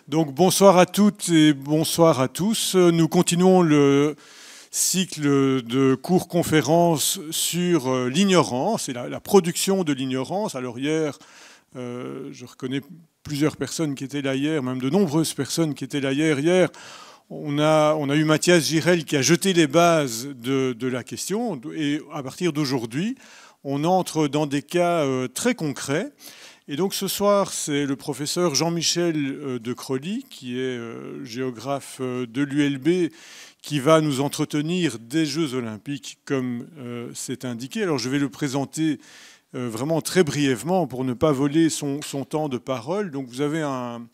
Donc bonsoir à toutes et bonsoir à tous. Nous continuons le cycle de cours-conférences sur l'ignorance et la production de l'ignorance. Alors hier, je reconnais plusieurs personnes qui étaient là hier, même de nombreuses personnes qui étaient là hier. Hier, on a eu Mathias Girel qui a jeté les bases de la question. Et à partir d'aujourd'hui, on entre dans des cas très concrets. Et donc ce soir, c'est le professeur Jean-Michel de Crolly, qui est géographe de l'ULB, qui va nous entretenir des Jeux Olympiques, comme c'est indiqué. Alors je vais le présenter vraiment très brièvement pour ne pas voler son temps de parole. Donc vous avez un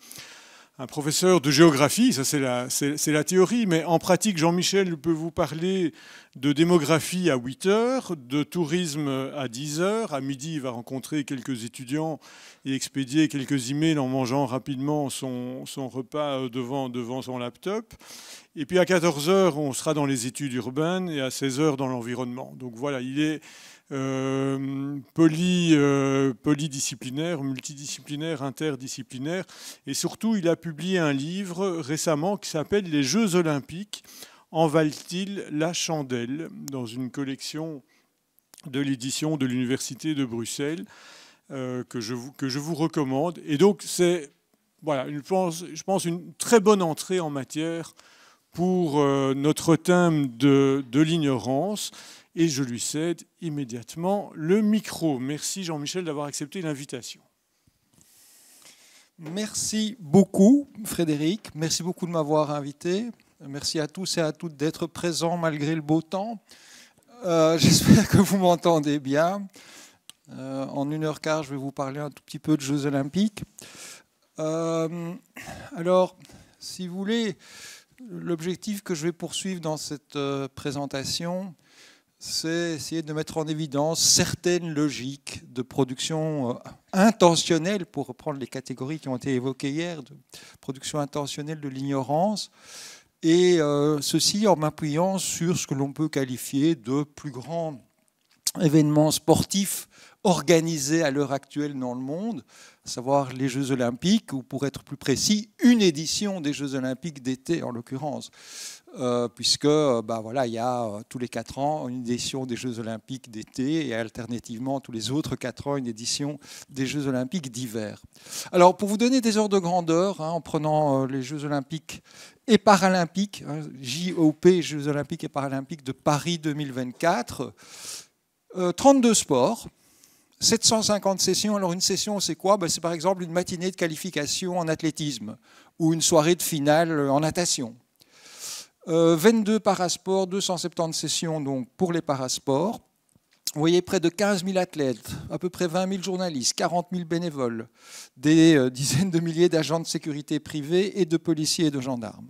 professeur de géographie, ça c'est la théorie, mais en pratique, Jean-Michel peut vous parler de démographie à 8 heures, de tourisme à 10 heures. À midi, il va rencontrer quelques étudiants et expédier quelques emails en mangeant rapidement son repas devant son laptop. Et puis à 14 heures, on sera dans les études urbaines et à 16 heures dans l'environnement. Donc voilà, il est polydisciplinaire, multidisciplinaire, interdisciplinaire. Et surtout, il a publié un livre récemment qui s'appelle « Les Jeux Olympiques. En valent-ils la chandelle ?» dans une collection de l'édition de l'Université de Bruxelles que je vous recommande. Et donc, c'est, voilà, je pense, une très bonne entrée en matière pour notre thème de l'ignorance. Et je lui cède immédiatement le micro. Merci Jean-Michel d'avoir accepté l'invitation. Merci beaucoup Frédéric, merci beaucoup de m'avoir invité. Merci à tous et à toutes d'être présents malgré le beau temps. J'espère que vous m'entendez bien. En 1h15, je vais vous parler un tout petit peu de Jeux Olympiques. Alors, si vous voulez, l'objectif que je vais poursuivre dans cette présentation, c'est essayer de mettre en évidence certaines logiques de production intentionnelle, pour reprendre les catégories qui ont été évoquées hier, de production intentionnelle de l'ignorance, et ceci en m'appuyant sur ce que l'on peut qualifier de plus grands événements sportifs organisés à l'heure actuelle dans le monde, à savoir les Jeux Olympiques, ou pour être plus précis, une édition des Jeux Olympiques d'été en l'occurrence. Puisque voilà, il y a tous les 4 ans une édition des Jeux Olympiques d'été et alternativement tous les autres 4 ans une édition des Jeux Olympiques d'hiver. Alors pour vous donner des ordres de grandeur, en prenant les Jeux Olympiques et Paralympiques, JOP, Jeux Olympiques et Paralympiques de Paris 2024, 32 sports, 750 sessions. Alors une session, c'est quoi? C'est par exemple une matinée de qualification en athlétisme ou une soirée de finale en natation. 22 parasports, 270 sessions donc pour les parasports. Vous voyez près de 15 000 athlètes, à peu près 20 000 journalistes, 40 000 bénévoles, des dizaines de milliers d'agents de sécurité privés et de policiers et de gendarmes.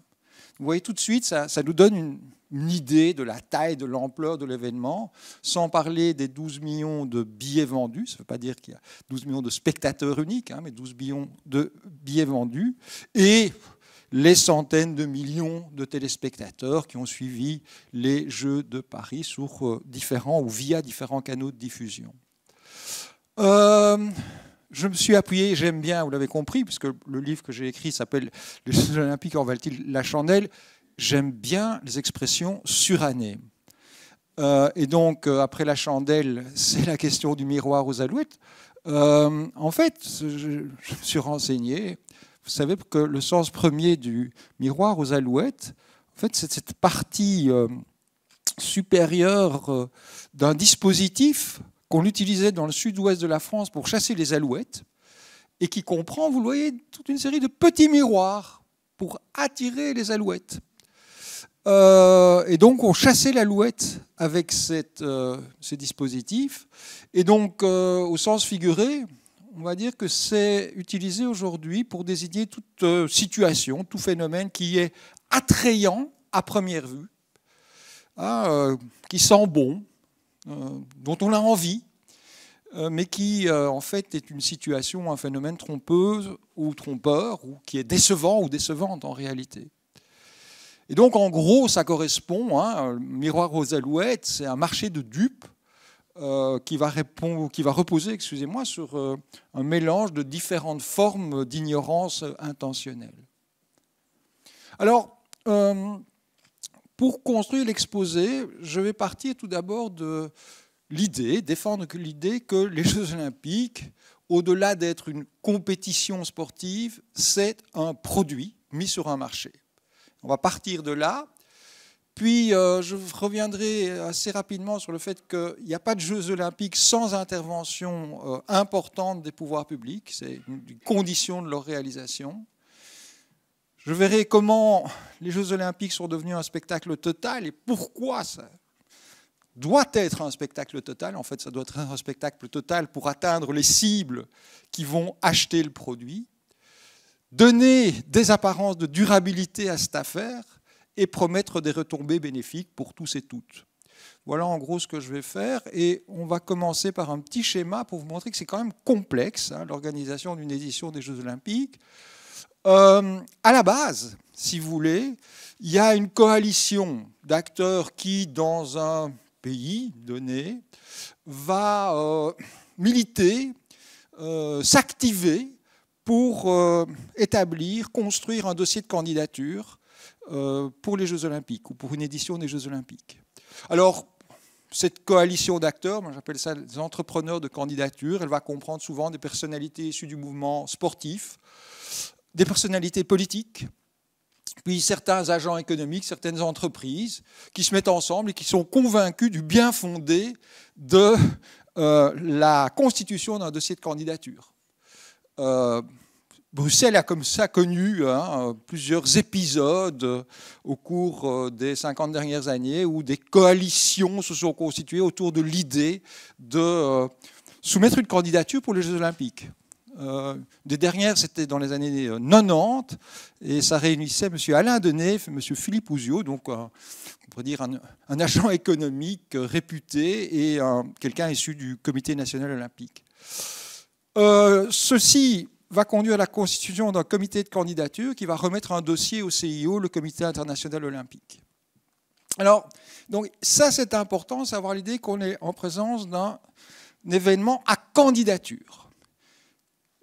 Vous voyez tout de suite, ça nous donne une idée de la taille, de l'ampleur de l'événement, sans parler des 12 millions de billets vendus. Ça ne veut pas dire qu'il y a 12 millions de spectateurs uniques, mais 12 millions de billets vendus. Et les centaines de millions de téléspectateurs qui ont suivi les Jeux de Paris sur différents ou via différents canaux de diffusion. Je me suis appuyé, j'aime bien, vous l'avez compris, puisque le livre que j'ai écrit s'appelle « Les Jeux Olympiques en valent-ils la chandelle ?» J'aime bien les expressions surannées. Et donc, après la chandelle, c'est la question du miroir aux alouettes. En fait, je me suis renseigné. Vous savez que le sens premier du miroir aux alouettes, en fait, c'est cette partie supérieure d'un dispositif qu'on utilisait dans le sud-ouest de la France pour chasser les alouettes et qui comprend, vous le voyez, toute une série de petits miroirs pour attirer les alouettes. Et donc, on chassait l'alouette avec ces dispositifs. Et donc, au sens figuré, on va dire que c'est utilisé aujourd'hui pour désigner toute situation, tout phénomène qui est attrayant à première vue, qui sent bon, dont on a envie, mais qui en fait est une situation, un phénomène trompeux ou trompeur, ou qui est décevant ou décevante en réalité. Et donc en gros, ça correspond, miroir aux alouettes, c'est un marché de dupes qui va reposer, excusez-moi, sur un mélange de différentes formes d'ignorance intentionnelle. Alors, pour construire l'exposé, je vais partir tout d'abord de l'idée, défendre l'idée que les Jeux olympiques, au-delà d'être une compétition sportive, c'est un produit mis sur un marché. On va partir de là. Puis, je reviendrai assez rapidement sur le fait qu'il n'y a pas de Jeux olympiques sans intervention importante des pouvoirs publics. C'est une condition de leur réalisation. Je verrai comment les Jeux olympiques sont devenus un spectacle total et pourquoi ça doit être un spectacle total. En fait, ça doit être un spectacle total pour atteindre les cibles qui vont acheter le produit, donner des apparences de durabilité à cette affaire et promettre des retombées bénéfiques pour tous et toutes. Voilà en gros ce que je vais faire. Et on va commencer par un petit schéma pour vous montrer que c'est quand même complexe, hein, l'organisation d'une édition des Jeux olympiques. À la base, si vous voulez, il y a une coalition d'acteurs qui, dans un pays donné, va militer, s'activer pour établir, construire un dossier de candidature pour les Jeux olympiques ou pour une édition des Jeux olympiques. Alors, cette coalition d'acteurs, moi j'appelle ça des entrepreneurs de candidature, elle va comprendre souvent des personnalités issues du mouvement sportif, des personnalités politiques, puis certains agents économiques, certaines entreprises qui se mettent ensemble et qui sont convaincus du bien fondé de la constitution d'un dossier de candidature. Bruxelles a comme ça connu plusieurs épisodes au cours des 50 dernières années où des coalitions se sont constituées autour de l'idée de soumettre une candidature pour les Jeux olympiques. Des dernières, c'était dans les années 90, et ça réunissait M. Alain Denef et M. Philippe Ouzio, donc on pourrait dire un agent économique réputé et quelqu'un issu du Comité national olympique. Ceci va conduire à la constitution d'un comité de candidature qui va remettre un dossier au CIO, le Comité international olympique. Alors, donc, ça c'est important, c'est avoir l'idée qu'on est en présence d'un événement à candidature.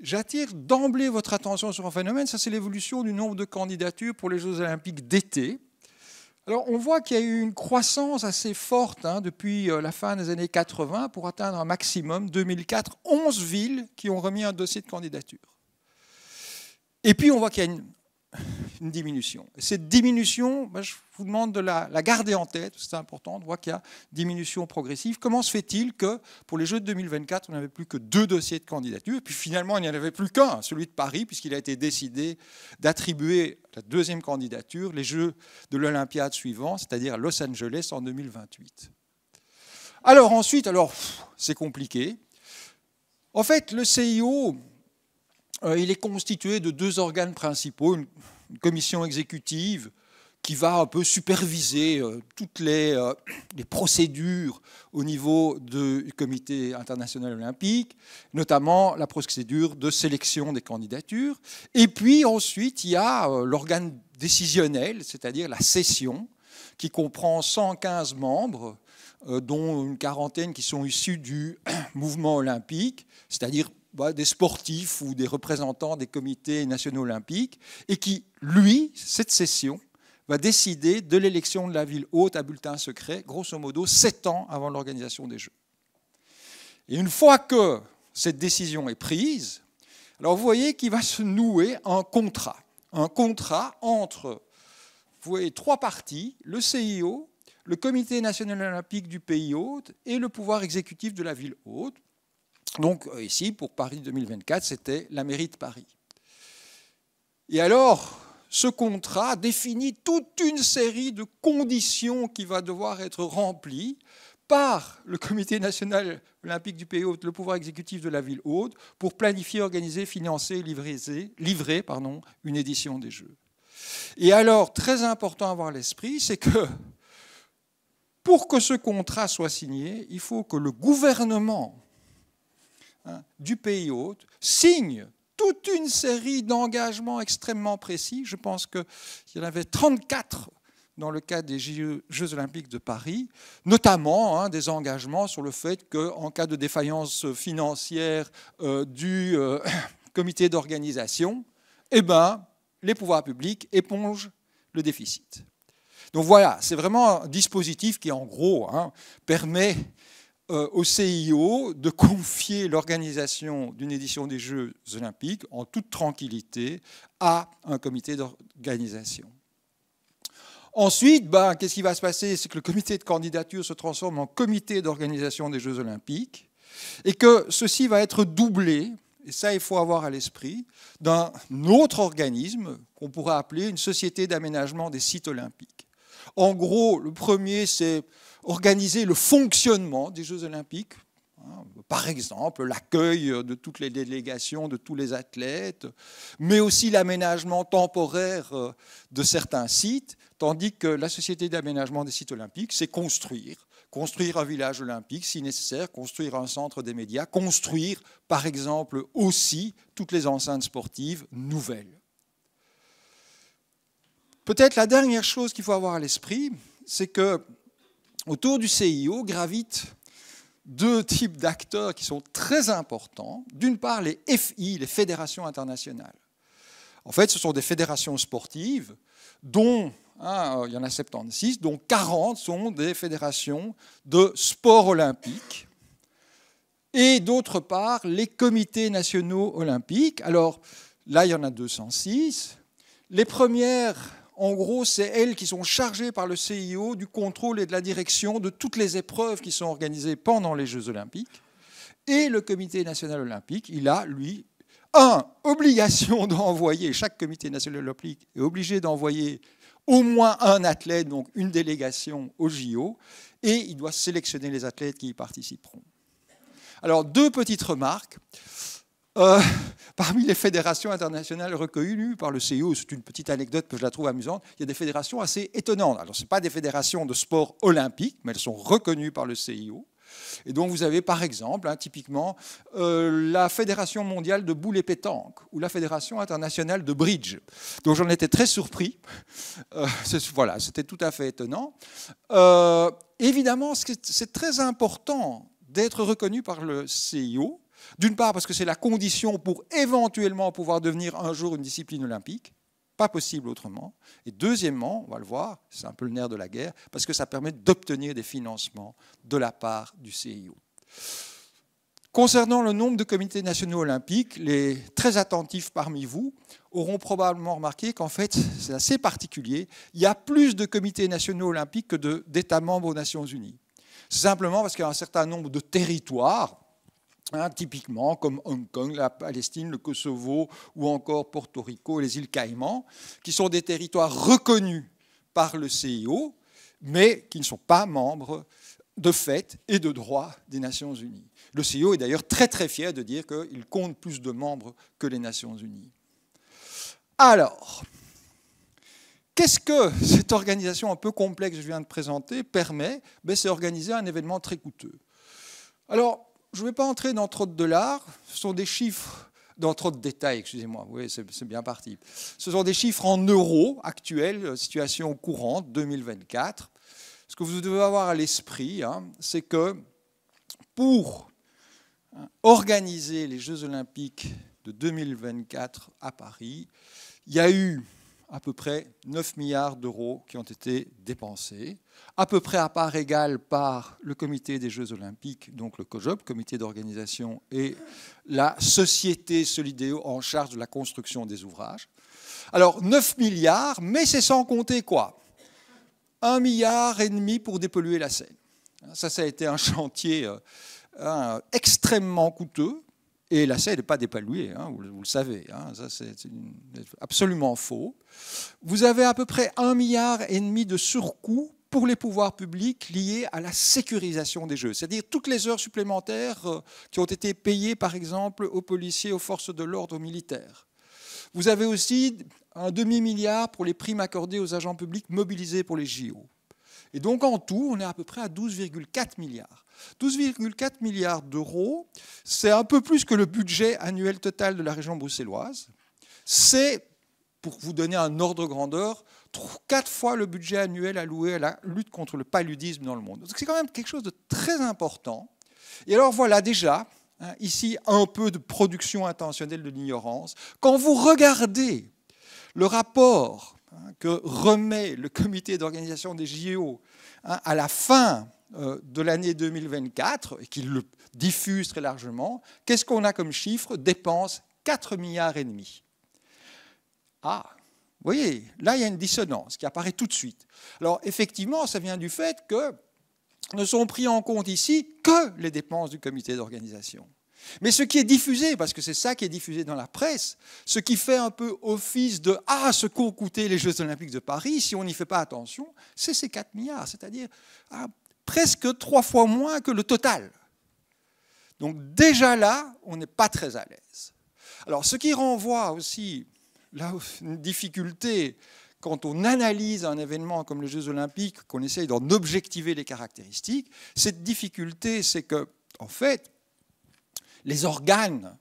J'attire d'emblée votre attention sur un phénomène, ça c'est l'évolution du nombre de candidatures pour les Jeux olympiques d'été. Alors on voit qu'il y a eu une croissance assez forte depuis la fin des années 80 pour atteindre un maximum, 2004, 11 villes qui ont remis un dossier de candidature. Et puis on voit qu'il y a une diminution. Et cette diminution, je vous demande de la garder en tête, c'est important, on voit qu'il y a une diminution progressive. Comment se fait-il que pour les Jeux de 2024, on n'avait plus que 2 dossiers de candidature, et puis finalement il n'y en avait plus qu'un, celui de Paris, puisqu'il a été décidé d'attribuer la deuxième candidature, les Jeux de l'Olympiade suivant, c'est-à-dire à Los Angeles en 2028. Alors ensuite, c'est compliqué. En fait, le CIO, il est constitué de 2 organes principaux, une commission exécutive qui va un peu superviser toutes les procédures au niveau du Comité international olympique, notamment la procédure de sélection des candidatures. Et puis ensuite, il y a l'organe décisionnel, c'est-à-dire la session, qui comprend 115 membres, dont une quarantaine qui sont issus du mouvement olympique, c'est-à-dire des sportifs ou des représentants des comités nationaux olympiques, et qui, cette session, va décider de l'élection de la ville hôte à bulletin secret, grosso modo 7 ans avant l'organisation des Jeux. Et une fois que cette décision est prise, alors vous voyez qu'il va se nouer un contrat entre, vous voyez, 3 parties, le CIO, le Comité national olympique du pays hôte et le pouvoir exécutif de la ville hôte. Donc ici, pour Paris 2024, c'était la mairie de Paris. Et alors, ce contrat définit toute une série de conditions qui va devoir être remplies par le Comité national olympique du pays hôte, le pouvoir exécutif de la ville hôte, pour planifier, organiser, financer et livrer une édition des Jeux. Et alors, très important à avoir à l'esprit, c'est que pour que ce contrat soit signé, il faut que le gouvernement du pays hôte signe toute une série d'engagements extrêmement précis. Je pense qu'il y en avait 34 dans le cadre des Jeux olympiques de Paris, notamment des engagements sur le fait qu'en cas de défaillance financière du comité d'organisation, les pouvoirs publics épongent le déficit. Donc voilà, c'est vraiment un dispositif qui, en gros, permet au CIO de confier l'organisation d'une édition des Jeux olympiques en toute tranquillité à un comité d'organisation. Ensuite, qu'est-ce qui va se passer? C'est que le comité de candidature se transforme en comité d'organisation des Jeux olympiques et que ceci va être doublé, et ça il faut avoir à l'esprit, d'un autre organisme qu'on pourrait appeler une société d'aménagement des sites olympiques. En gros, le premier, c'est organiser le fonctionnement des Jeux olympiques, par exemple l'accueil de toutes les délégations, de tous les athlètes, mais aussi l'aménagement temporaire de certains sites, tandis que la Société d'aménagement des sites olympiques, c'est construire un village olympique si nécessaire, construire un centre des médias, construire par exemple aussi toutes les enceintes sportives nouvelles. Peut-être la dernière chose qu'il faut avoir à l'esprit, c'est que autour du CIO gravitent deux types d'acteurs qui sont très importants. D'une part, les FI, les fédérations internationales. En fait, ce sont des fédérations sportives dont, il y en a 76, dont 40 sont des fédérations de sport olympique. Et d'autre part, les comités nationaux olympiques. Alors là, il y en a 206. Les premières, en gros, c'est elles qui sont chargées par le CIO du contrôle et de la direction de toutes les épreuves qui sont organisées pendant les Jeux olympiques. Et le Comité national olympique, il a, lui, obligation d'envoyer, chaque Comité national olympique est obligé d'envoyer au moins un athlète, donc une délégation au JO, et il doit sélectionner les athlètes qui y participeront. Alors, deux petites remarques. Parmi les fédérations internationales reconnues par le CIO, c'est une petite anecdote que je la trouve amusante, il y a des fédérations assez étonnantes. Alors, ce ne sont pas des fédérations de sport olympique, mais elles sont reconnues par le CIO. Et donc, vous avez par exemple, typiquement, la Fédération mondiale de boules et pétanque ou la Fédération internationale de bridge. Donc, j'en étais très surpris. Voilà, c'était tout à fait étonnant. Évidemment, c'est très important d'être reconnu par le CIO. D'une part, parce que c'est la condition pour éventuellement pouvoir devenir un jour une discipline olympique. Pas possible autrement. Et deuxièmement, on va le voir, c'est un peu le nerf de la guerre, parce que ça permet d'obtenir des financements de la part du CIO. Concernant le nombre de comités nationaux olympiques, les très attentifs parmi vous auront probablement remarqué qu'en fait, c'est assez particulier. Il y a plus de comités nationaux olympiques que d'États membres aux Nations Unies. C'est simplement parce qu'il y a un certain nombre de territoires, typiquement comme Hong Kong, la Palestine, le Kosovo ou encore Porto Rico et les îles Caïmans, qui sont des territoires reconnus par le CIO, mais qui ne sont pas membres de fait et de droit des Nations Unies. Le CIO est d'ailleurs très très fier de dire qu'il compte plus de membres que les Nations Unies. Alors, qu'est-ce que cette organisation un peu complexe que je viens de présenter permet? C'est organiser un événement très coûteux. Alors, je ne vais pas entrer dans trop de dollars, ce sont des chiffres, dans trop de détails, excusez-moi, oui, c'est bien parti. Ce sont des chiffres en euros actuels, situation courante 2024. Ce que vous devez avoir à l'esprit, c'est que pour organiser les Jeux olympiques de 2024 à Paris, il y a eu à peu près 9 milliards d'euros qui ont été dépensés, à peu près à part égale par le comité des Jeux olympiques, donc le COJOP, comité d'organisation, et la société Solideo en charge de la construction des ouvrages. Alors 9 milliards, mais c'est sans compter quoi? 1,5 milliard pour dépolluer la Seine. Ça a été un chantier extrêmement coûteux. Et la Seine n'est pas dépolluée, vous le savez, ça c'est absolument faux. Vous avez à peu près 1,5 milliard de surcoût pour les pouvoirs publics liés à la sécurisation des Jeux, c'est-à-dire toutes les heures supplémentaires qui ont été payées par exemple aux policiers, aux forces de l'ordre, aux militaires. Vous avez aussi un demi-milliard pour les primes accordées aux agents publics mobilisés pour les JO. Et donc en tout, on est à peu près à 12,4 milliards. 12,4 milliards d'euros, c'est un peu plus que le budget annuel total de la région bruxelloise. C'est, pour vous donner un ordre de grandeur, 4 fois le budget annuel alloué à la lutte contre le paludisme dans le monde. Donc c'est quand même quelque chose de très important. Et alors voilà déjà, ici un peu de production intentionnelle de l'ignorance. Quand vous regardez le rapport que remet le comité d'organisation des JO à la fin de l'année 2024 et qu'il le diffuse très largement, qu'est-ce qu'on a comme chiffre? Dépenses 4,5 milliards. Ah, vous voyez, là il y a une dissonance qui apparaît tout de suite. Alors effectivement, ça vient du fait que ne sont pris en compte ici que les dépenses du comité d'organisation. Mais ce qui est diffusé, parce que c'est ça qui est diffusé dans la presse, ce qui fait un peu office de « Ah, ce qu'ont coûté les Jeux Olympiques de Paris, si on n'y fait pas attention », c'est ces 4 milliards, c'est-à-dire presque 3 fois moins que le total. Donc déjà là, on n'est pas très à l'aise. Alors ce qui renvoie aussi là une difficulté quand on analyse un événement comme les Jeux Olympiques, qu'on essaye d'en objectiver les caractéristiques, cette difficulté, c'est que, en fait, les organes,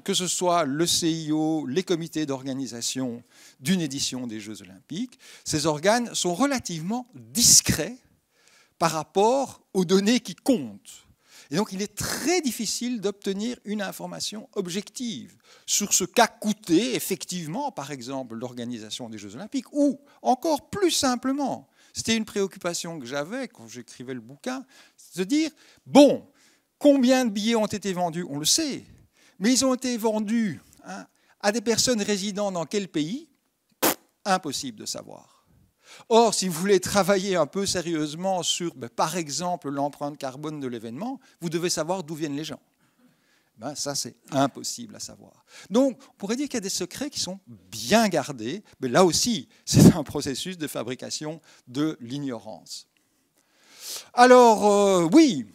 que ce soit le CIO, les comités d'organisation d'une édition des Jeux Olympiques, ces organes sont relativement discrets par rapport aux données qui comptent. Et donc, il est très difficile d'obtenir une information objective sur ce qu'a coûté, effectivement, par exemple, l'organisation des Jeux Olympiques, ou, encore plus simplement, c'était une préoccupation que j'avais quand j'écrivais le bouquin, c'est de dire, bon, combien de billets ont été vendus? On le sait, mais ils ont été vendus à des personnes résidant dans quel pays? Impossible de savoir. Or, si vous voulez travailler un peu sérieusement sur, par exemple, l'empreinte carbone de l'événement, vous devez savoir d'où viennent les gens. Ça, c'est impossible à savoir. Donc, on pourrait dire qu'il y a des secrets qui sont bien gardés, mais là aussi, c'est un processus de fabrication de l'ignorance. Alors, oui,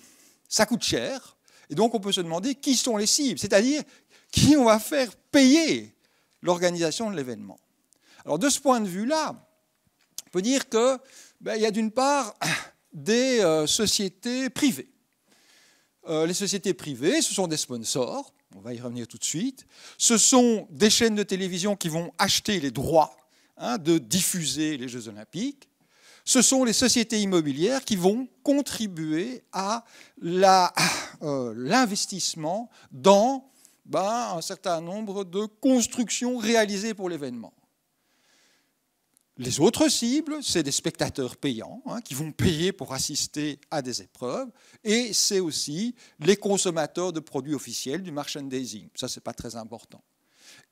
ça coûte cher, et donc on peut se demander qui sont les cibles, c'est-à-dire qui on va faire payer l'organisation de l'événement. Alors, de ce point de vue-là, on peut dire qu'il y a d'une part des sociétés privées. Les sociétés privées, ce sont des sponsors, on va y revenir tout de suite. Ce sont des chaînes de télévision qui vont acheter les droits de diffuser les Jeux Olympiques. Ce sont les sociétés immobilières qui vont contribuer à l'investissement dans un certain nombre de constructions réalisées pour l'événement. Les autres cibles, c'est des spectateurs payants qui vont payer pour assister à des épreuves, et c'est aussi les consommateurs de produits officiels, du merchandising. Ça, ce n'est pas très important.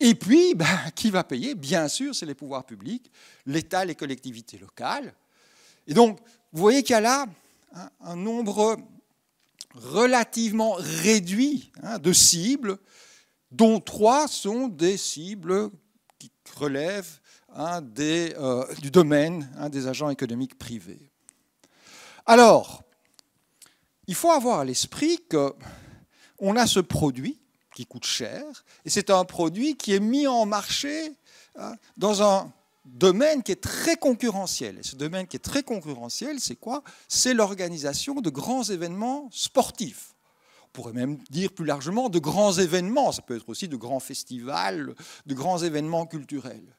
Et puis, qui va payer? Bien sûr, c'est les pouvoirs publics, l'État, les collectivités locales. Et donc, vous voyez qu'il y a là un nombre relativement réduit de cibles, dont 3 sont des cibles qui relèvent du domaine des agents économiques privés. Alors, il faut avoir à l'esprit qu'on a ce produit qui coûte cher, et c'est un produit qui est mis en marché dans un domaine qui est très concurrentiel. Et ce domaine qui est très concurrentiel, c'est quoi? C'est l'organisation de grands événements sportifs. On pourrait même dire plus largement de grands événements. Ça peut être aussi de grands festivals, de grands événements culturels.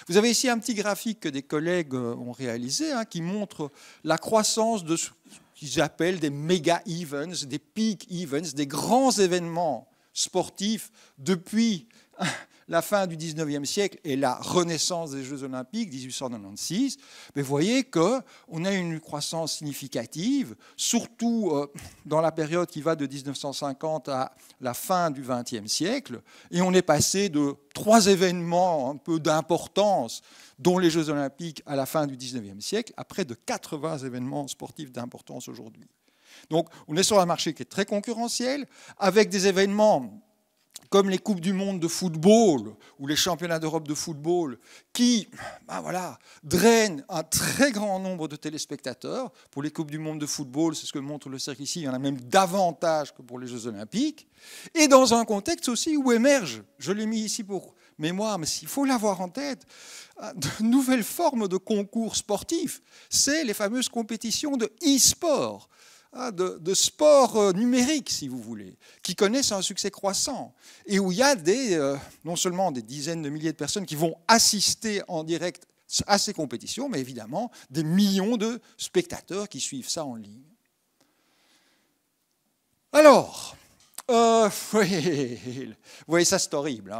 Vous avez ici un petit graphique que des collègues ont réalisé qui montre la croissance de ce qu'ils appellent des méga events, des peak events, des grands événements sportifs depuis la fin du 19e siècle et la renaissance des Jeux Olympiques, 1896. Mais vous voyez qu'on a une croissance significative, surtout dans la période qui va de 1950 à la fin du XXe siècle. Et on est passé de 3 événements un peu d'importance, dont les Jeux Olympiques à la fin du 19e siècle, à près de 80 événements sportifs d'importance aujourd'hui. Donc on est sur un marché qui est très concurrentiel, avec des événements comme les Coupes du Monde de football ou les Championnats d'Europe de football, qui drainent un très grand nombre de téléspectateurs. Pour les Coupes du Monde de football, c'est ce que montre le cercle ici, il y en a même davantage que pour les Jeux Olympiques. Et dans un contexte aussi où émerge, je l'ai mis ici pour mémoire, mais il faut l'avoir en tête, de nouvelles formes de concours sportifs. C'est les fameuses compétitions de e-sport, de sport numérique, si vous voulez, qui connaissent un succès croissant et où il y a non seulement des dizaines de milliers de personnes qui vont assister en direct à ces compétitions, mais évidemment des millions de spectateurs qui suivent ça en ligne. Alors, vous voyez ça, c'est horrible.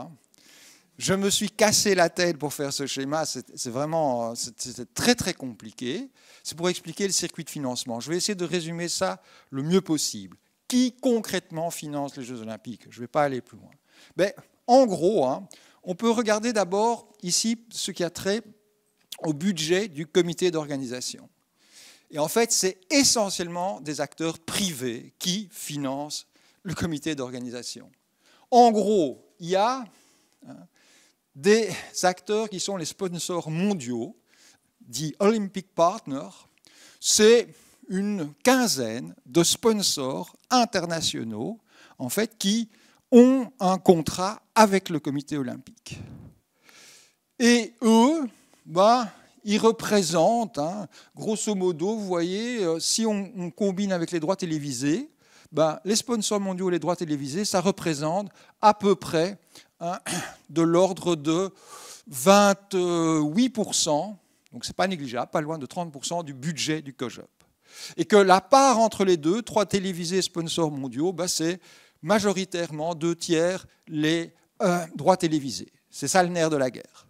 Je me suis cassé la tête pour faire ce schéma, c'est vraiment c'était très très compliqué. C'est pour expliquer le circuit de financement. Je vais essayer de résumer ça le mieux possible. Qui concrètement finance les Jeux Olympiques? Je ne vais pas aller plus loin. Mais en gros, hein, on peut regarder d'abord ici ce qui a trait au budget du comité d'organisation. Et en fait, c'est essentiellement des acteurs privés qui financent le comité d'organisation. En gros, il y a des acteurs qui sont les sponsors mondiaux, dits Olympic Partners. C'est une quinzaine de sponsors internationaux, en fait, qui ont un contrat avec le comité olympique. Et eux, ils représentent, grosso modo, vous voyez, si on combine avec les droits télévisés, les sponsors mondiaux et les droits télévisés, ça représente à peu près de l'ordre de 28%, donc ce n'est pas négligeable, pas loin de 30% du budget du COJOP. Et que la part entre les deux, droits télévisés et sponsors mondiaux, c'est majoritairement 2/3 les droits télévisés. C'est ça le nerf de la guerre.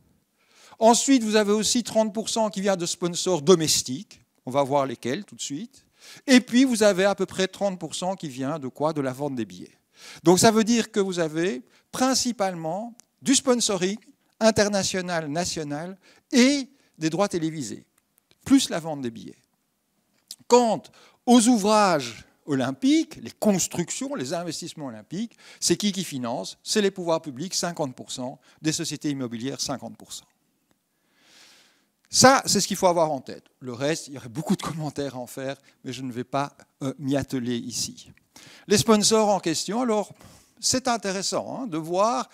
Ensuite, vous avez aussi 30% qui vient de sponsors domestiques. On va voir lesquels tout de suite. Et puis, vous avez à peu près 30% qui vient de quoi? De la vente des billets. Donc, ça veut dire que vous avez principalement du sponsoring international, national et des droits télévisés, plus la vente des billets. Quant aux ouvrages olympiques, les constructions, les investissements olympiques, c'est qui finance? C'est les pouvoirs publics, 50%, des sociétés immobilières, 50%. Ça, c'est ce qu'il faut avoir en tête. Le reste, il y aurait beaucoup de commentaires à en faire, mais je ne vais pas m'y atteler ici. Les sponsors en question, alors, c'est intéressant de voir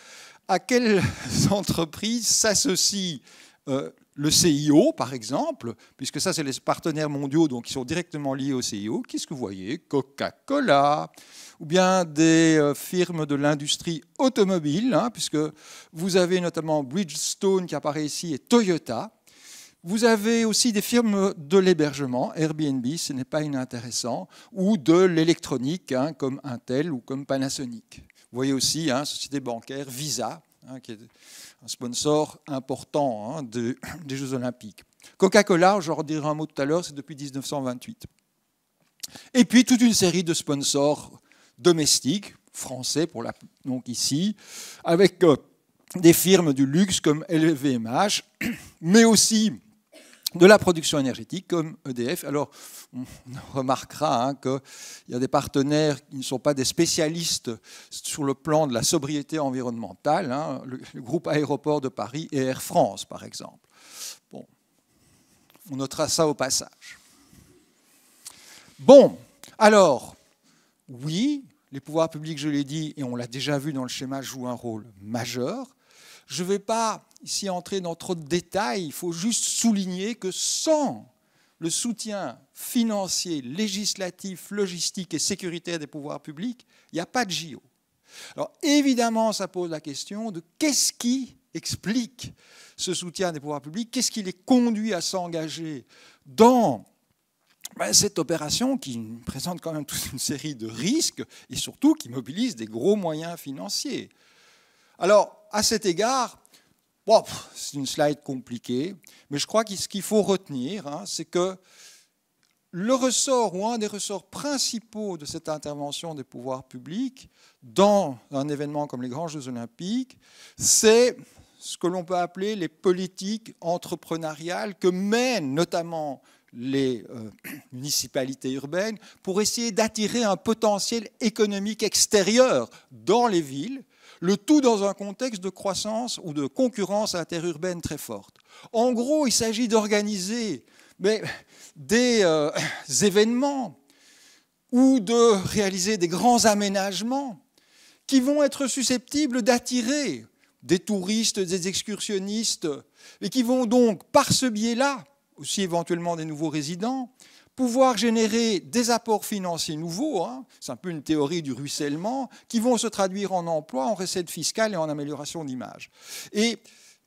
à quelles entreprises s'associe le CIO, par exemple, puisque ça, c'est les partenaires mondiaux, donc qui sont directement liés au CIO. Qu'est-ce que vous voyez? Coca-Cola, ou bien des firmes de l'industrie automobile, puisque vous avez notamment Bridgestone qui apparaît ici et Toyota. Vous avez aussi des firmes de l'hébergement, Airbnb, ce n'est pas inintéressant, ou de l'électronique, comme Intel ou comme Panasonic. Vous voyez aussi, société bancaire, Visa, qui est un sponsor important des Jeux Olympiques. Coca-Cola, j'en redirai un mot tout à l'heure, c'est depuis 1928. Et puis toute une série de sponsors domestiques, français donc ici, avec des firmes du luxe comme LVMH, mais aussi de la production énergétique comme EDF. Alors, on remarquera qu'il y a des partenaires qui ne sont pas des spécialistes sur le plan de la sobriété environnementale, le groupe Aéroport de Paris et Air France, par exemple. Bon, on notera ça au passage. Bon, alors, oui, les pouvoirs publics, je l'ai dit, et on l'a déjà vu dans le schéma, jouent un rôle majeur. Je ne vais pas ici entrer dans trop de détails, il faut juste souligner que sans le soutien financier, législatif, logistique et sécuritaire des pouvoirs publics, il n'y a pas de JO. Alors évidemment, ça pose la question de qu'est-ce qui explique ce soutien des pouvoirs publics, qu'est-ce qui les conduit à s'engager dans cette opération qui présente quand même toute une série de risques et surtout qui mobilise des gros moyens financiers. Alors, à cet égard, c'est une slide compliquée, mais je crois que ce qu'il faut retenir, c'est que le ressort ou un des ressorts principaux de cette intervention des pouvoirs publics dans un événement comme les Grands Jeux Olympiques, c'est ce que l'on peut appeler les politiques entrepreneuriales que mènent notamment les municipalités urbaines pour essayer d'attirer un potentiel économique extérieur dans les villes, le tout dans un contexte de croissance ou de concurrence interurbaine très forte. En gros, il s'agit d'organiser des événements ou de réaliser des grands aménagements qui vont être susceptibles d'attirer des touristes, des excursionnistes, et qui vont donc, par ce biais-là, aussi éventuellement des nouveaux résidents, pouvoir générer des apports financiers nouveaux, c'est un peu une théorie du ruissellement, qui vont se traduire en emploi, en recettes fiscales et en amélioration d'image. Et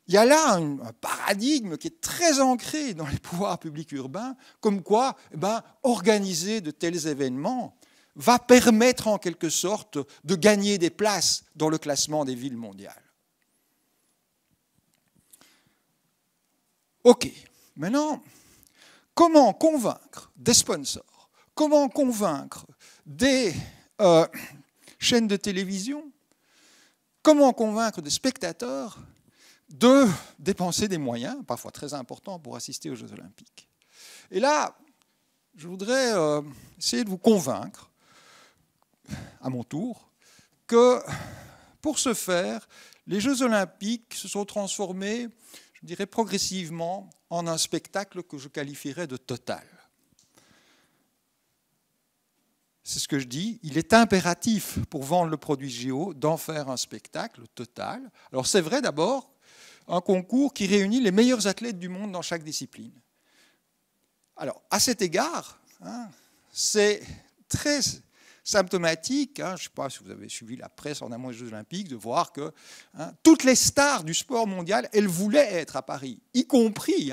il y a là un paradigme qui est très ancré dans les pouvoirs publics urbains, comme quoi organiser de tels événements va permettre en quelque sorte de gagner des places dans le classement des villes mondiales. OK, maintenant, comment convaincre des sponsors, comment convaincre des chaînes de télévision, comment convaincre des spectateurs de dépenser des moyens, parfois très importants, pour assister aux Jeux Olympiques. Et là, je voudrais essayer de vous convaincre, à mon tour, que pour ce faire, les Jeux Olympiques se sont transformés, je dirais progressivement, en un spectacle que je qualifierais de total. C'est ce que je dis, il est impératif pour vendre le produit JO d'en faire un spectacle total. Alors c'est vrai d'abord, un concours qui réunit les meilleurs athlètes du monde dans chaque discipline. Alors à cet égard, c'est très symptomatique, je ne sais pas si vous avez suivi la presse en amont des Jeux Olympiques, de voir que toutes les stars du sport mondial, elles voulaient être à Paris, y compris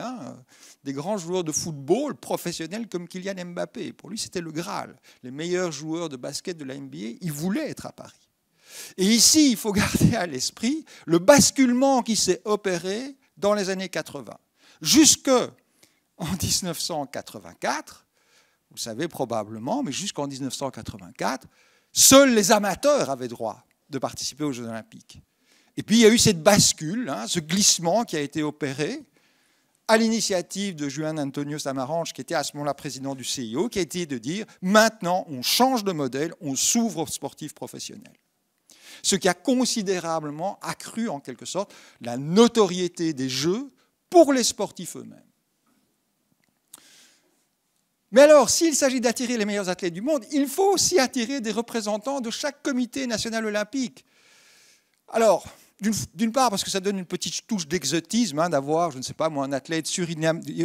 des grands joueurs de football professionnels comme Kylian Mbappé. Pour lui, c'était le Graal. Les meilleurs joueurs de basket de la NBA, ils voulaient être à Paris. Et ici, il faut garder à l'esprit le basculement qui s'est opéré dans les années 80. Jusqu'en 1984, vous savez probablement, mais jusqu'en 1984, seuls les amateurs avaient droit de participer aux Jeux Olympiques. Et puis il y a eu cette bascule, ce glissement qui a été opéré à l'initiative de Juan Antonio Samaranch, qui était à ce moment-là président du CIO, qui a été de dire maintenant on change de modèle, on s'ouvre aux sportifs professionnels. Ce qui a considérablement accru en quelque sorte la notoriété des Jeux pour les sportifs eux-mêmes. Mais alors, s'il s'agit d'attirer les meilleurs athlètes du monde, il faut aussi attirer des représentants de chaque comité national olympique. Alors, d'une part, parce que ça donne une petite touche d'exotisme, d'avoir, je ne sais pas moi, un athlète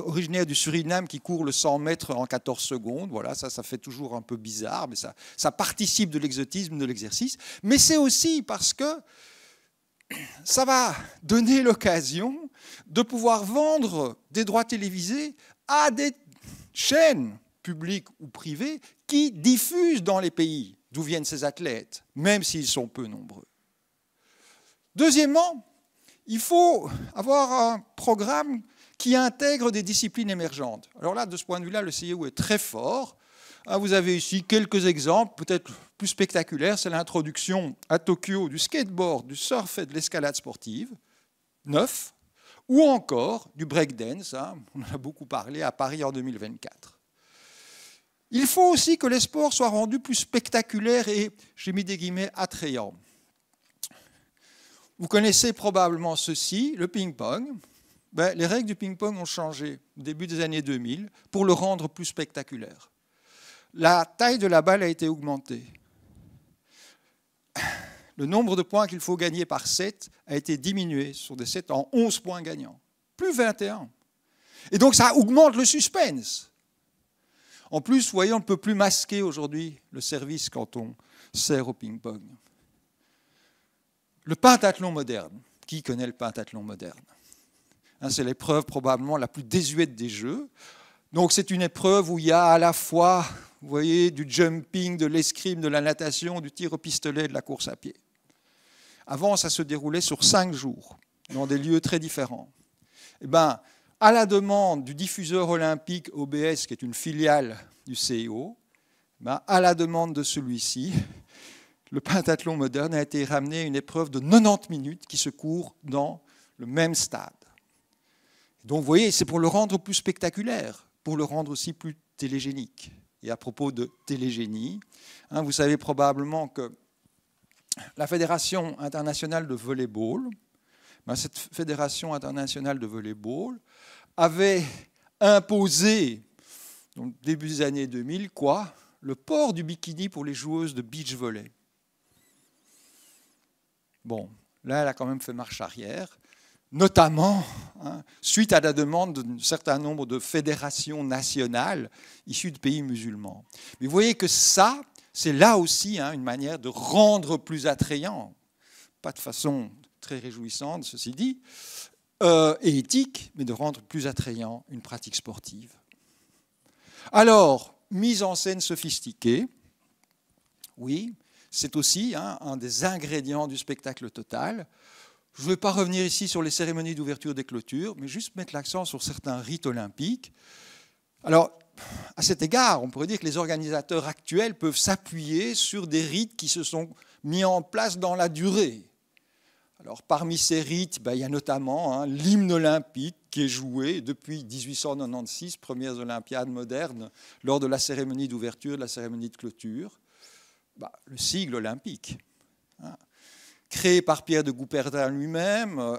originaire du Suriname qui court le 100 mètres en 14 secondes. Voilà, ça fait toujours un peu bizarre, mais ça participe de l'exotisme de l'exercice. Mais c'est aussi parce que ça va donner l'occasion de pouvoir vendre des droits télévisés à des chaînes publiques ou privées qui diffusent dans les pays d'où viennent ces athlètes, même s'ils sont peu nombreux. Deuxièmement, il faut avoir un programme qui intègre des disciplines émergentes. Alors là, de ce point de vue-là, le CIO est très fort. Vous avez ici quelques exemples, peut-être plus spectaculaires. C'est l'introduction à Tokyo du skateboard, du surf et de l'escalade sportive, 9. Ou encore du breakdance, on en a beaucoup parlé à Paris en 2024. Il faut aussi que les sports soient rendus plus spectaculaires et, j'ai mis des guillemets, attrayants. Vous connaissez probablement ceci, le ping-pong. Les règles du ping-pong ont changé au début des années 2000 pour le rendre plus spectaculaire. La taille de la balle a été augmentée. Le nombre de points qu'il faut gagner par set a été diminué sur des sets en 11 points gagnants, plus 21. Et donc ça augmente le suspense. En plus, vous voyez, on ne peut plus masquer aujourd'hui le service quand on sert au ping-pong. Le pentathlon moderne. Qui connaît le pentathlon moderne? C'est l'épreuve probablement la plus désuète des Jeux. Donc c'est une épreuve où il y a à la fois, vous voyez, du jumping, de l'escrime, de la natation, du tir au pistolet et de la course à pied. Avant, ça se déroulait sur 5 jours, dans des lieux très différents. À la demande du diffuseur olympique OBS, qui est une filiale du CIO, à la demande de celui-ci, le pentathlon moderne a été ramené à une épreuve de 90 minutes qui se court dans le même stade. Donc, vous voyez, c'est pour le rendre plus spectaculaire, pour le rendre aussi plus télégénique. Et à propos de télégénie, vous savez probablement que la Fédération internationale de volley-ball, cette Fédération internationale de volley-ball avait imposé, au début des années 2000, le port du bikini pour les joueuses de beach volley. Bon, là, elle a quand même fait marche arrière, notamment suite à la demande d'un certain nombre de fédérations nationales issues de pays musulmans. Mais vous voyez que ça, c'est là aussi une manière de rendre plus attrayant, pas de façon très réjouissante, ceci dit, et éthique, mais de rendre plus attrayant une pratique sportive. Alors, mise en scène sophistiquée, oui, c'est aussi un des ingrédients du spectacle total. Je ne vais pas revenir ici sur les cérémonies d'ouverture des clôtures, mais juste mettre l'accent sur certains rites olympiques. Alors, à cet égard, on pourrait dire que les organisateurs actuels peuvent s'appuyer sur des rites qui se sont mis en place dans la durée. Alors, parmi ces rites, il y a notamment l'hymne olympique qui est joué depuis 1896, premières Olympiades modernes, lors de la cérémonie d'ouverture, de la cérémonie de clôture. Le sigle olympique. Créé par Pierre de Coubertin lui-même,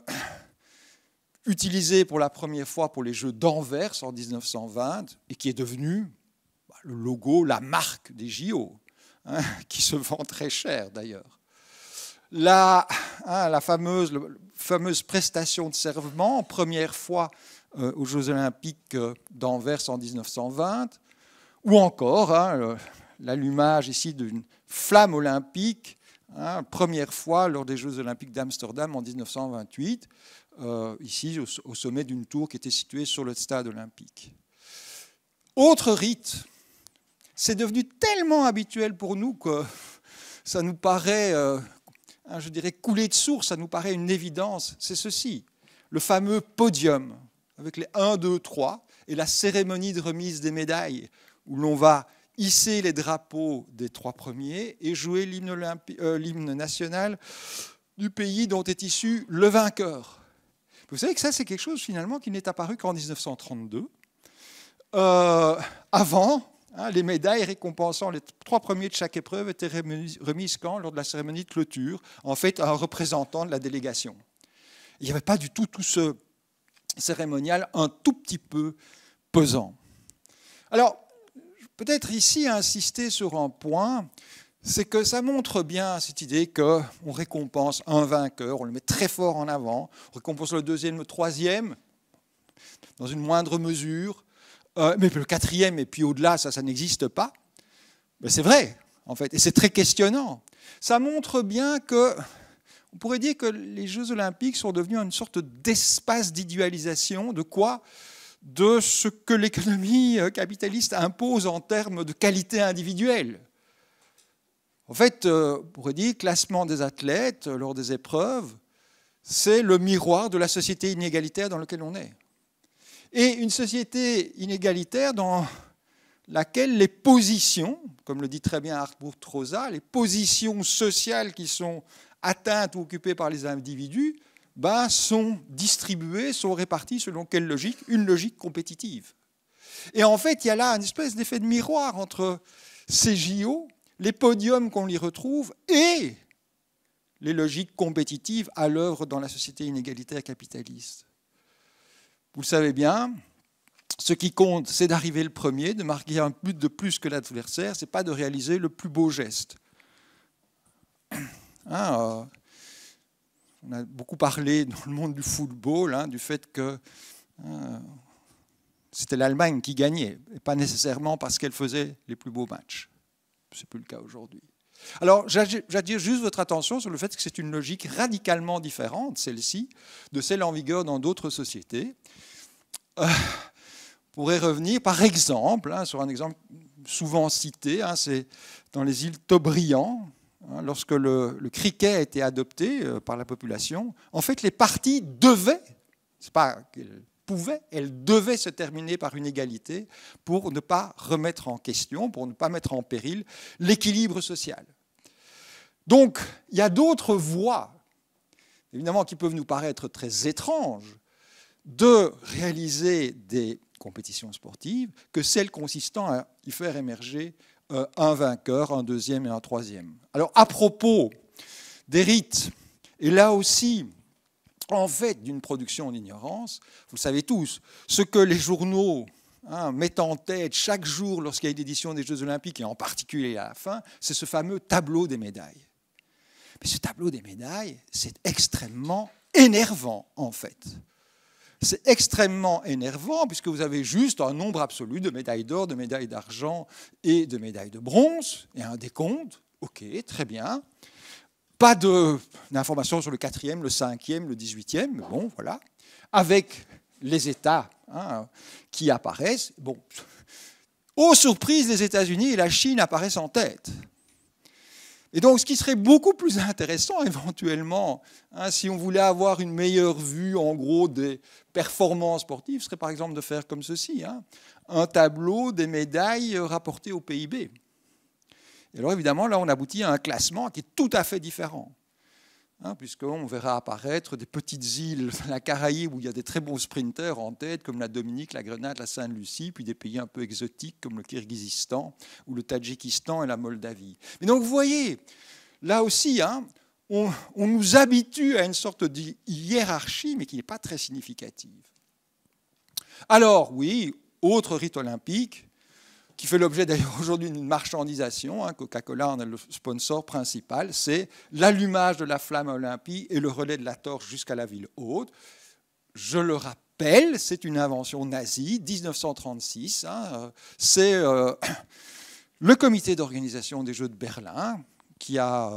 utilisé pour la première fois pour les Jeux d'Anvers en 1920, et qui est devenu le logo, la marque des JO, qui se vend très cher d'ailleurs. La fameuse prestation de serment, première fois aux Jeux olympiques d'Anvers en 1920, ou encore l'allumage ici d'une flamme olympique, première fois lors des Jeux olympiques d'Amsterdam en 1928, ici au sommet d'une tour qui était située sur le stade olympique. Autre rite, c'est devenu tellement habituel pour nous que ça nous paraît, je dirais, couler de source, ça nous paraît une évidence, c'est ceci, le fameux podium, avec les 1, 2, 3, et la cérémonie de remise des médailles, où l'on va hisser les drapeaux des 3 premiers et jouer l'hymne national du pays dont est issu le vainqueur. Vous savez que ça, c'est quelque chose finalement qui n'est apparu qu'en 1932. Avant, les médailles récompensant les 3 premiers de chaque épreuve étaient remises quand? Lors de la cérémonie de clôture, en fait, à un représentant de la délégation. Il n'y avait pas du tout ce cérémonial un tout petit peu pesant. Alors, peut-être ici insister sur un point, c'est que ça montre bien cette idée qu'on récompense un vainqueur, on le met très fort en avant, on récompense le deuxième, le troisième, dans une moindre mesure, mais le quatrième et puis au-delà, ça n'existe pas. Mais c'est vrai, en fait, et c'est très questionnant. Ça montre bien que, on pourrait dire que les Jeux olympiques sont devenus une sorte d'espace d'idéalisation, de quoi ? De ce que l'économie capitaliste impose en termes de qualité individuelle. En fait, on pourrait dire que le classement des athlètes lors des épreuves, c'est le miroir de la société inégalitaire dans laquelle on est. Et une société inégalitaire dans laquelle les positions, comme le dit très bien Hartmut-Rosa, les positions sociales qui sont atteintes ou occupées par les individus, sont distribuées, sont réparties selon quelle logique? Une logique compétitive. Et en fait, il y a là une espèce d'effet de miroir entre ces JO, les podiums qu'on y retrouve, et les logiques compétitives à l'œuvre dans la société inégalitaire capitaliste. Vous le savez bien, ce qui compte, c'est d'arriver le premier, de marquer un but de plus que l'adversaire, ce n'est pas de réaliser le plus beau geste. On a beaucoup parlé dans le monde du football du fait que c'était l'Allemagne qui gagnait, et pas nécessairement parce qu'elle faisait les plus beaux matchs. Ce n'est plus le cas aujourd'hui. Alors, j'attire juste votre attention sur le fait que c'est une logique radicalement différente, celle-ci, de celle en vigueur dans d'autres sociétés. On pourrait revenir, par exemple, sur un exemple souvent cité, c'est dans les îles Tobriand, lorsque le cricket a été adopté par la population, en fait, les parties devaient, c'est pas qu'elles pouvaient, elles devaient se terminer par une égalité pour ne pas remettre en question, pour ne pas mettre en péril l'équilibre social. Donc, il y a d'autres voies, évidemment, qui peuvent nous paraître très étranges, de réaliser des compétitions sportives que celles consistant à y faire émerger un vainqueur, un deuxième et un troisième. Alors, à propos des rites, et là aussi, en fait, d'une production d'ignorance, vous le savez tous, ce que les journaux mettent en tête chaque jour lorsqu'il y a une édition des Jeux Olympiques, et en particulier à la fin, c'est ce fameux tableau des médailles. Mais ce tableau des médailles, c'est extrêmement énervant, en fait. C'est extrêmement énervant puisque vous avez juste un nombre absolu de médailles d'or, de médailles d'argent et de médailles de bronze, et un décompte. Ok, très bien. Pas d'informations sur le 4e, le 5e, le 18e, mais bon, voilà. Avec les États qui apparaissent. Bon. Aux surprises, les États-Unis et la Chine apparaissent en tête. Et donc, ce qui serait beaucoup plus intéressant, éventuellement, hein, si on voulait avoir une meilleure vue, en gros, des performances sportives, serait par exemple de faire comme ceci, hein, un tableau des médailles rapportées au PIB. Et alors, évidemment, là, on aboutit à un classement qui est tout à fait différent. Hein, puisqu'on verra apparaître des petites îles, la Caraïbe, où il y a des très bons sprinteurs en tête, comme la Dominique, la Grenade, la Sainte-Lucie, puis des pays un peu exotiques, comme le Kirghizistan, ou le Tadjikistan et la Moldavie. Mais donc, vous voyez, là aussi, hein, on nous habitue à une sorte de hiérarchie, mais qui n'est pas très significative. Alors, oui, autre rite olympique, qui fait l'objet d'ailleurs aujourd'hui d'une marchandisation, hein, Coca-Cola en est le sponsor principal, c'est l'allumage de la flamme olympique et le relais de la torche jusqu'à la ville haute. Je le rappelle, c'est une invention nazie, 1936. Hein, c'est le comité d'organisation des Jeux de Berlin qui a,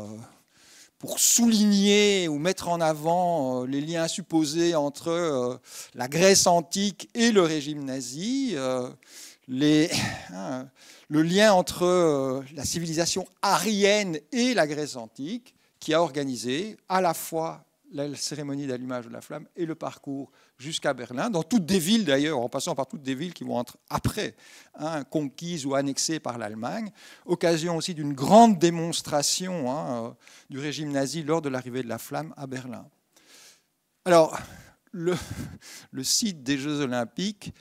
pour souligner ou mettre en avant les liens supposés entre la Grèce antique et le régime nazi, le lien entre la civilisation aryenne et la Grèce antique, qui a organisé à la fois la cérémonie d'allumage de la flamme et le parcours jusqu'à Berlin, dans toutes des villes d'ailleurs, en passant par toutes des villes qui vont être après, hein, conquises ou annexées par l'Allemagne, occasion aussi d'une grande démonstration hein, du régime nazi lors de l'arrivée de la flamme à Berlin. Alors, le site des Jeux olympiques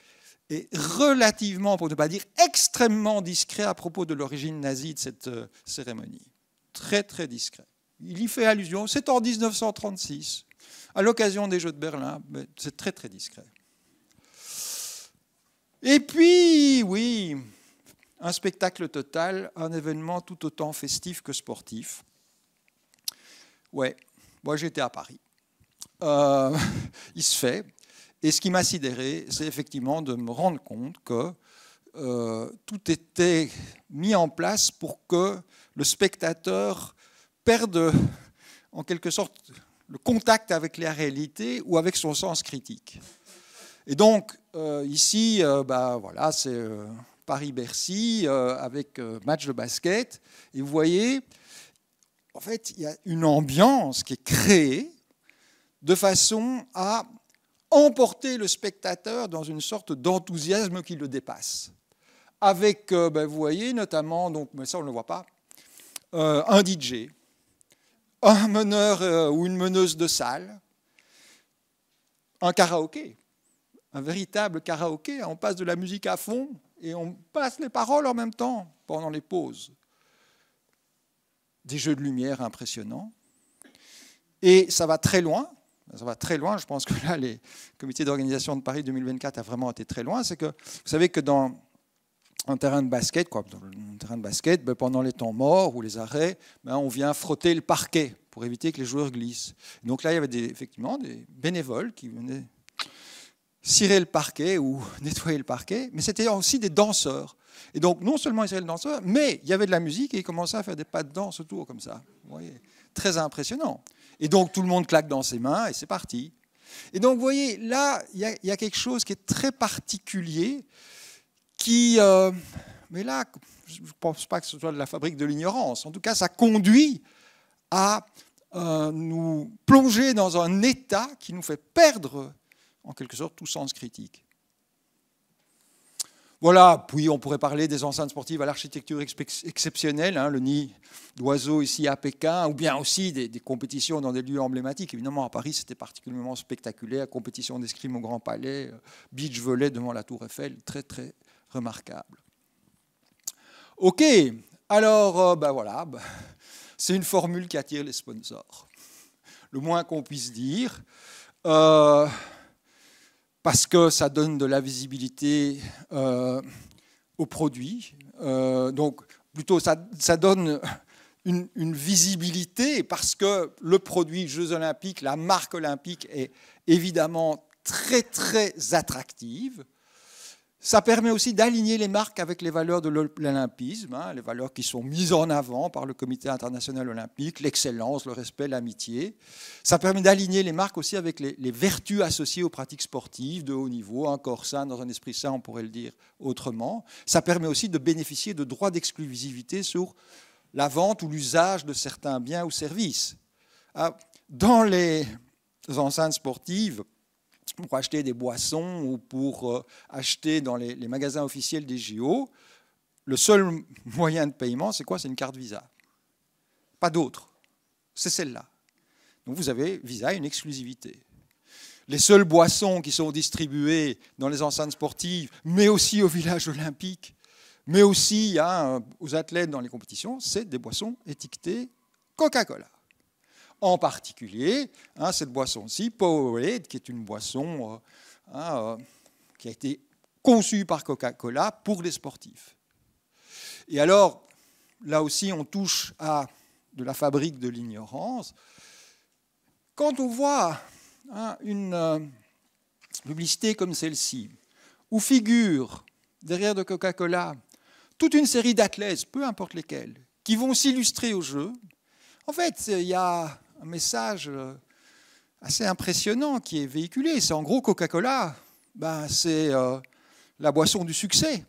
est relativement, pour ne pas dire extrêmement discret à propos de l'origine nazie de cette cérémonie. Très, très discret. Il y fait allusion, c'est en 1936, à l'occasion des Jeux de Berlin, mais c'est très, très discret. Et puis, oui, un spectacle total, un événement tout autant festif que sportif. Ouais, moi j'étais à Paris. Il se fait. Et ce qui m'a sidéré, c'est effectivement de me rendre compte que tout était mis en place pour que le spectateur perde en quelque sorte le contact avec la réalité ou avec son sens critique. Et donc ici, voilà, c'est Paris-Bercy avec match de basket. Et vous voyez, en fait, il y a une ambiance qui est créée de façon à emporter le spectateur dans une sorte d'enthousiasme qui le dépasse. Avec, vous voyez, notamment, donc, mais ça on ne le voit pas, un DJ, un meneur ou une meneuse de salle, un karaoké, un véritable karaoké. On passe de la musique à fond et on passe les paroles en même temps pendant les pauses. Des jeux de lumière impressionnants. Et ça va très loin. Ça va très loin. Je pense que là, les comités d'organisation de Paris 2024 a vraiment été très loin. C'est que vous savez que dans un terrain de basket, pendant les temps morts ou les arrêts, on vient frotter le parquet pour éviter que les joueurs glissent. Donc là, il y avait effectivement des bénévoles qui venaient cirer le parquet ou nettoyer le parquet, mais c'était aussi des danseurs. Et donc, non seulement ils ciraient le danseur, mais il y avait de la musique et ils commençaient à faire des pas de danse autour comme ça. Vous voyez, très impressionnant. Et donc, tout le monde claque dans ses mains et c'est parti. Et donc, vous voyez, là, il y a quelque chose qui est très particulier qui... mais là, je ne pense pas que ce soit de la fabrique de l'ignorance. En tout cas, ça conduit à nous plonger dans un état qui nous fait perdre, en quelque sorte, tout sens critique. Voilà, puis on pourrait parler des enceintes sportives à l'architecture exceptionnelle, hein, le nid d'oiseaux ici à Pékin, ou bien aussi des compétitions dans des lieux emblématiques. Évidemment, à Paris, c'était particulièrement spectaculaire, compétition d'escrime au Grand Palais, beach volley devant la Tour Eiffel, très très remarquable. Ok, alors voilà, c'est une formule qui attire les sponsors, le moins qu'on puisse dire. Parce que ça donne de la visibilité aux produits. Donc, plutôt, ça donne une visibilité parce que le produit Jeux Olympiques, la marque olympique est évidemment très, très attractive. Ça permet aussi d'aligner les marques avec les valeurs de l'olympisme, hein, les valeurs qui sont mises en avant par le Comité international olympique, l'excellence, le respect, l'amitié. Ça permet d'aligner les marques aussi avec les vertus associées aux pratiques sportives de haut niveau, un corps sain, dans un esprit sain, on pourrait le dire autrement. Ça permet aussi de bénéficier de droits d'exclusivité sur la vente ou l'usage de certains biens ou services. Dans les enceintes sportives, pour acheter des boissons ou pour acheter dans les magasins officiels des JO, le seul moyen de paiement, c'est quoi? C'est une carte Visa. Pas d'autre. C'est celle-là. Donc vous avez Visa, une exclusivité. Les seules boissons qui sont distribuées dans les enceintes sportives, mais aussi au village olympique, mais aussi aux athlètes dans les compétitions, c'est des boissons étiquetées Coca-Cola. En particulier, cette boisson-ci, Powerade, qui est une boisson qui a été conçue par Coca-Cola pour les sportifs. Et alors, là aussi, on touche à de la fabrique de l'ignorance. Quand on voit une publicité comme celle-ci, où figure derrière de Coca-Cola toute une série d'athlètes, peu importe lesquels, qui vont s'illustrer au jeu, en fait, il y a un message assez impressionnant qui est véhiculé. C'est en gros Coca-Cola, c'est la boisson du succès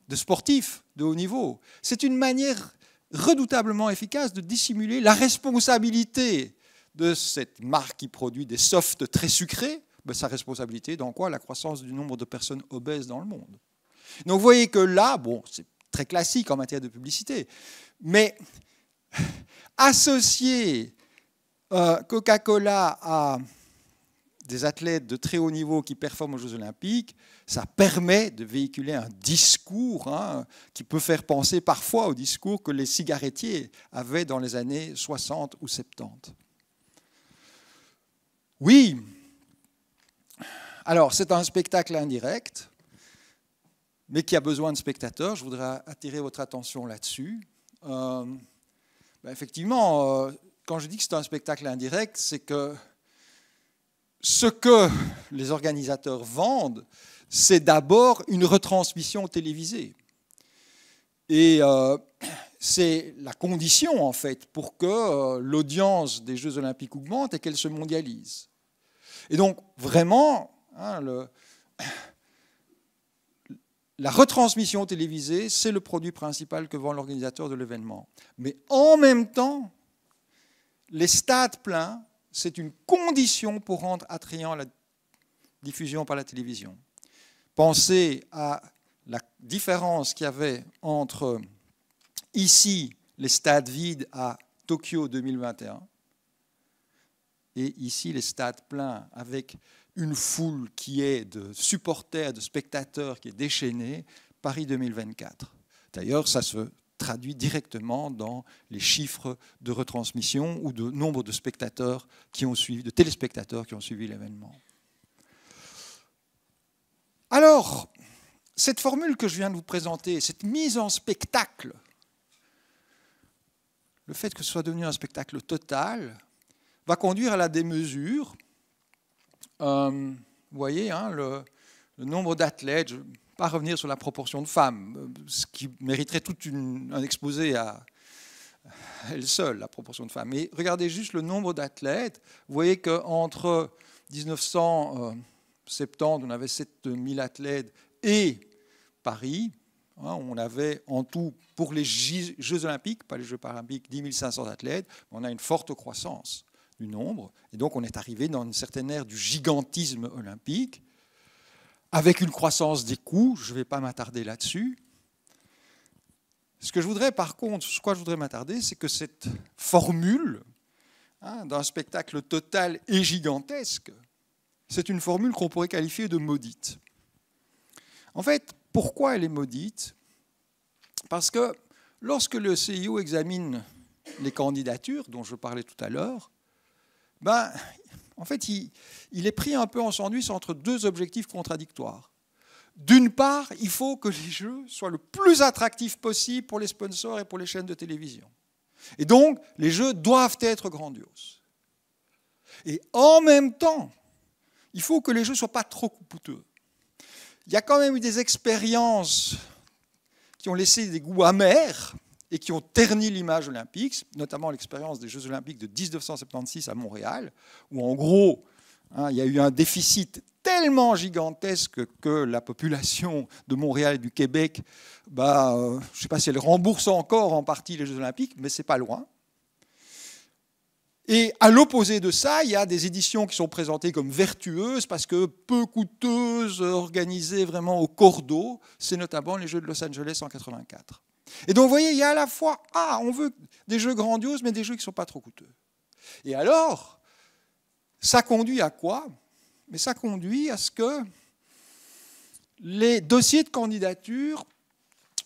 de sportifs de haut niveau. C'est une manière redoutablement efficace de dissimuler la responsabilité de cette marque qui produit des softs très sucrés, sa responsabilité dans quoi? La croissance du nombre de personnes obèses dans le monde. Donc vous voyez que là, c'est très classique en matière de publicité, mais associer Coca-Cola à des athlètes de très haut niveau qui performent aux Jeux Olympiques, ça permet de véhiculer un discours qui peut faire penser parfois au discours que les cigarettiers avaient dans les années 60 ou 70. Oui, alors c'est un spectacle indirect, mais qui a besoin de spectateurs. Je voudrais attirer votre attention là-dessus. Effectivement, quand je dis que c'est un spectacle indirect, c'est que ce que les organisateurs vendent, c'est d'abord une retransmission télévisée. Et c'est la condition, en fait, pour que l'audience des Jeux Olympiques augmente et qu'elle se mondialise. Et donc, vraiment, la retransmission télévisée, c'est le produit principal que vend l'organisateur de l'événement. Mais en même temps, les stades pleins, c'est une condition pour rendre attrayant la diffusion par la télévision. Pensez à la différence qu'il y avait entre ici les stades vides à Tokyo 2021 et ici les stades pleins avec une foule qui est de supporters, de spectateurs qui est déchaînée, Paris 2024. D'ailleurs, ça se traduit directement dans les chiffres de retransmission ou de nombre de spectateurs qui ont suivi, de téléspectateurs qui ont suivi l'événement. Alors, cette formule que je viens de vous présenter, cette mise en spectacle, le fait que ce soit devenu un spectacle total, va conduire à la démesure. Vous voyez, le nombre d'athlètes, je ne vais pas revenir sur la proportion de femmes, ce qui mériterait tout un exposé à elle seule, la proportion de femmes. Mais regardez juste le nombre d'athlètes. Vous voyez qu'entre 1970, on avait 7000 athlètes, et Paris, on avait en tout, pour les Jeux Olympiques, pas les Jeux Paralympiques, 10 500 athlètes, on a une forte croissance du nombre. Et donc, on est arrivé dans une certaine ère du gigantisme olympique, avec une croissance des coûts. Je ne vais pas m'attarder là-dessus. Ce que je voudrais, par contre, sur quoi je voudrais m'attarder, c'est que cette formule d'un spectacle total et gigantesque, c'est une formule qu'on pourrait qualifier de maudite. En fait, pourquoi elle est maudite? Parce que lorsque le CIO examine les candidatures dont je parlais tout à l'heure, en fait, il est pris un peu en sandwich entre deux objectifs contradictoires. D'une part, il faut que les jeux soient le plus attractifs possible pour les sponsors et pour les chaînes de télévision. Et donc, les jeux doivent être grandioses. Et en même temps, il faut que les jeux ne soient pas trop coûteux. Il y a quand même eu des expériences qui ont laissé des goûts amers et qui ont terni l'image olympique, notamment l'expérience des Jeux olympiques de 1976 à Montréal, où en gros, il y a eu un déficit tel tellement gigantesque que la population de Montréal et du Québec, je ne sais pas si elle rembourse encore en partie les Jeux Olympiques, mais c'est pas loin. Et à l'opposé de ça, il y a des éditions qui sont présentées comme vertueuses parce que peu coûteuses, organisées vraiment au cordeau. C'est notamment les Jeux de Los Angeles en 84. Et donc, vous voyez, il y a à la fois, on veut des jeux grandioses, mais des jeux qui ne sont pas trop coûteux. Et alors, ça conduit à quoi? Mais ça conduit à ce que les dossiers de candidature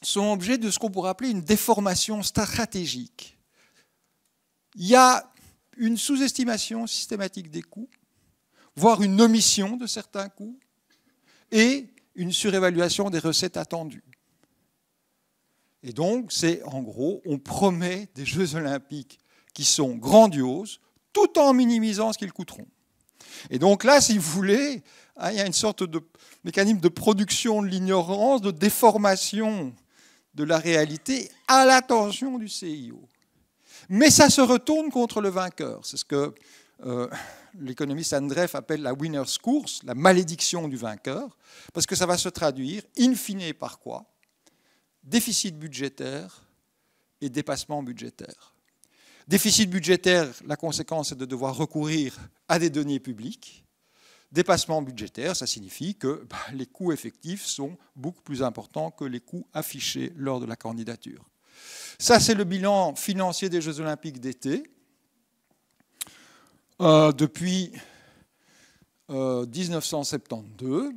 sont objets de ce qu'on pourrait appeler une déformation stratégique. Il y a une sous-estimation systématique des coûts, voire une omission de certains coûts, et une surévaluation des recettes attendues. Et donc, c'est en gros, on promet des Jeux olympiques qui sont grandioses, tout en minimisant ce qu'ils coûteront. Et donc là, si vous voulez, il y a une sorte de mécanisme de production de l'ignorance, de déformation de la réalité à l'attention du CIO. Mais ça se retourne contre le vainqueur. C'est ce que l'économiste Andreev appelle la winner's curse, la malédiction du vainqueur, parce que ça va se traduire, in fine, par quoi? Déficit budgétaire et dépassement budgétaire. Déficit budgétaire, la conséquence est de devoir recourir à des deniers publics. Dépassement budgétaire, ça signifie que les coûts effectifs sont beaucoup plus importants que les coûts affichés lors de la candidature. Ça, c'est le bilan financier des Jeux olympiques d'été. Depuis 1972.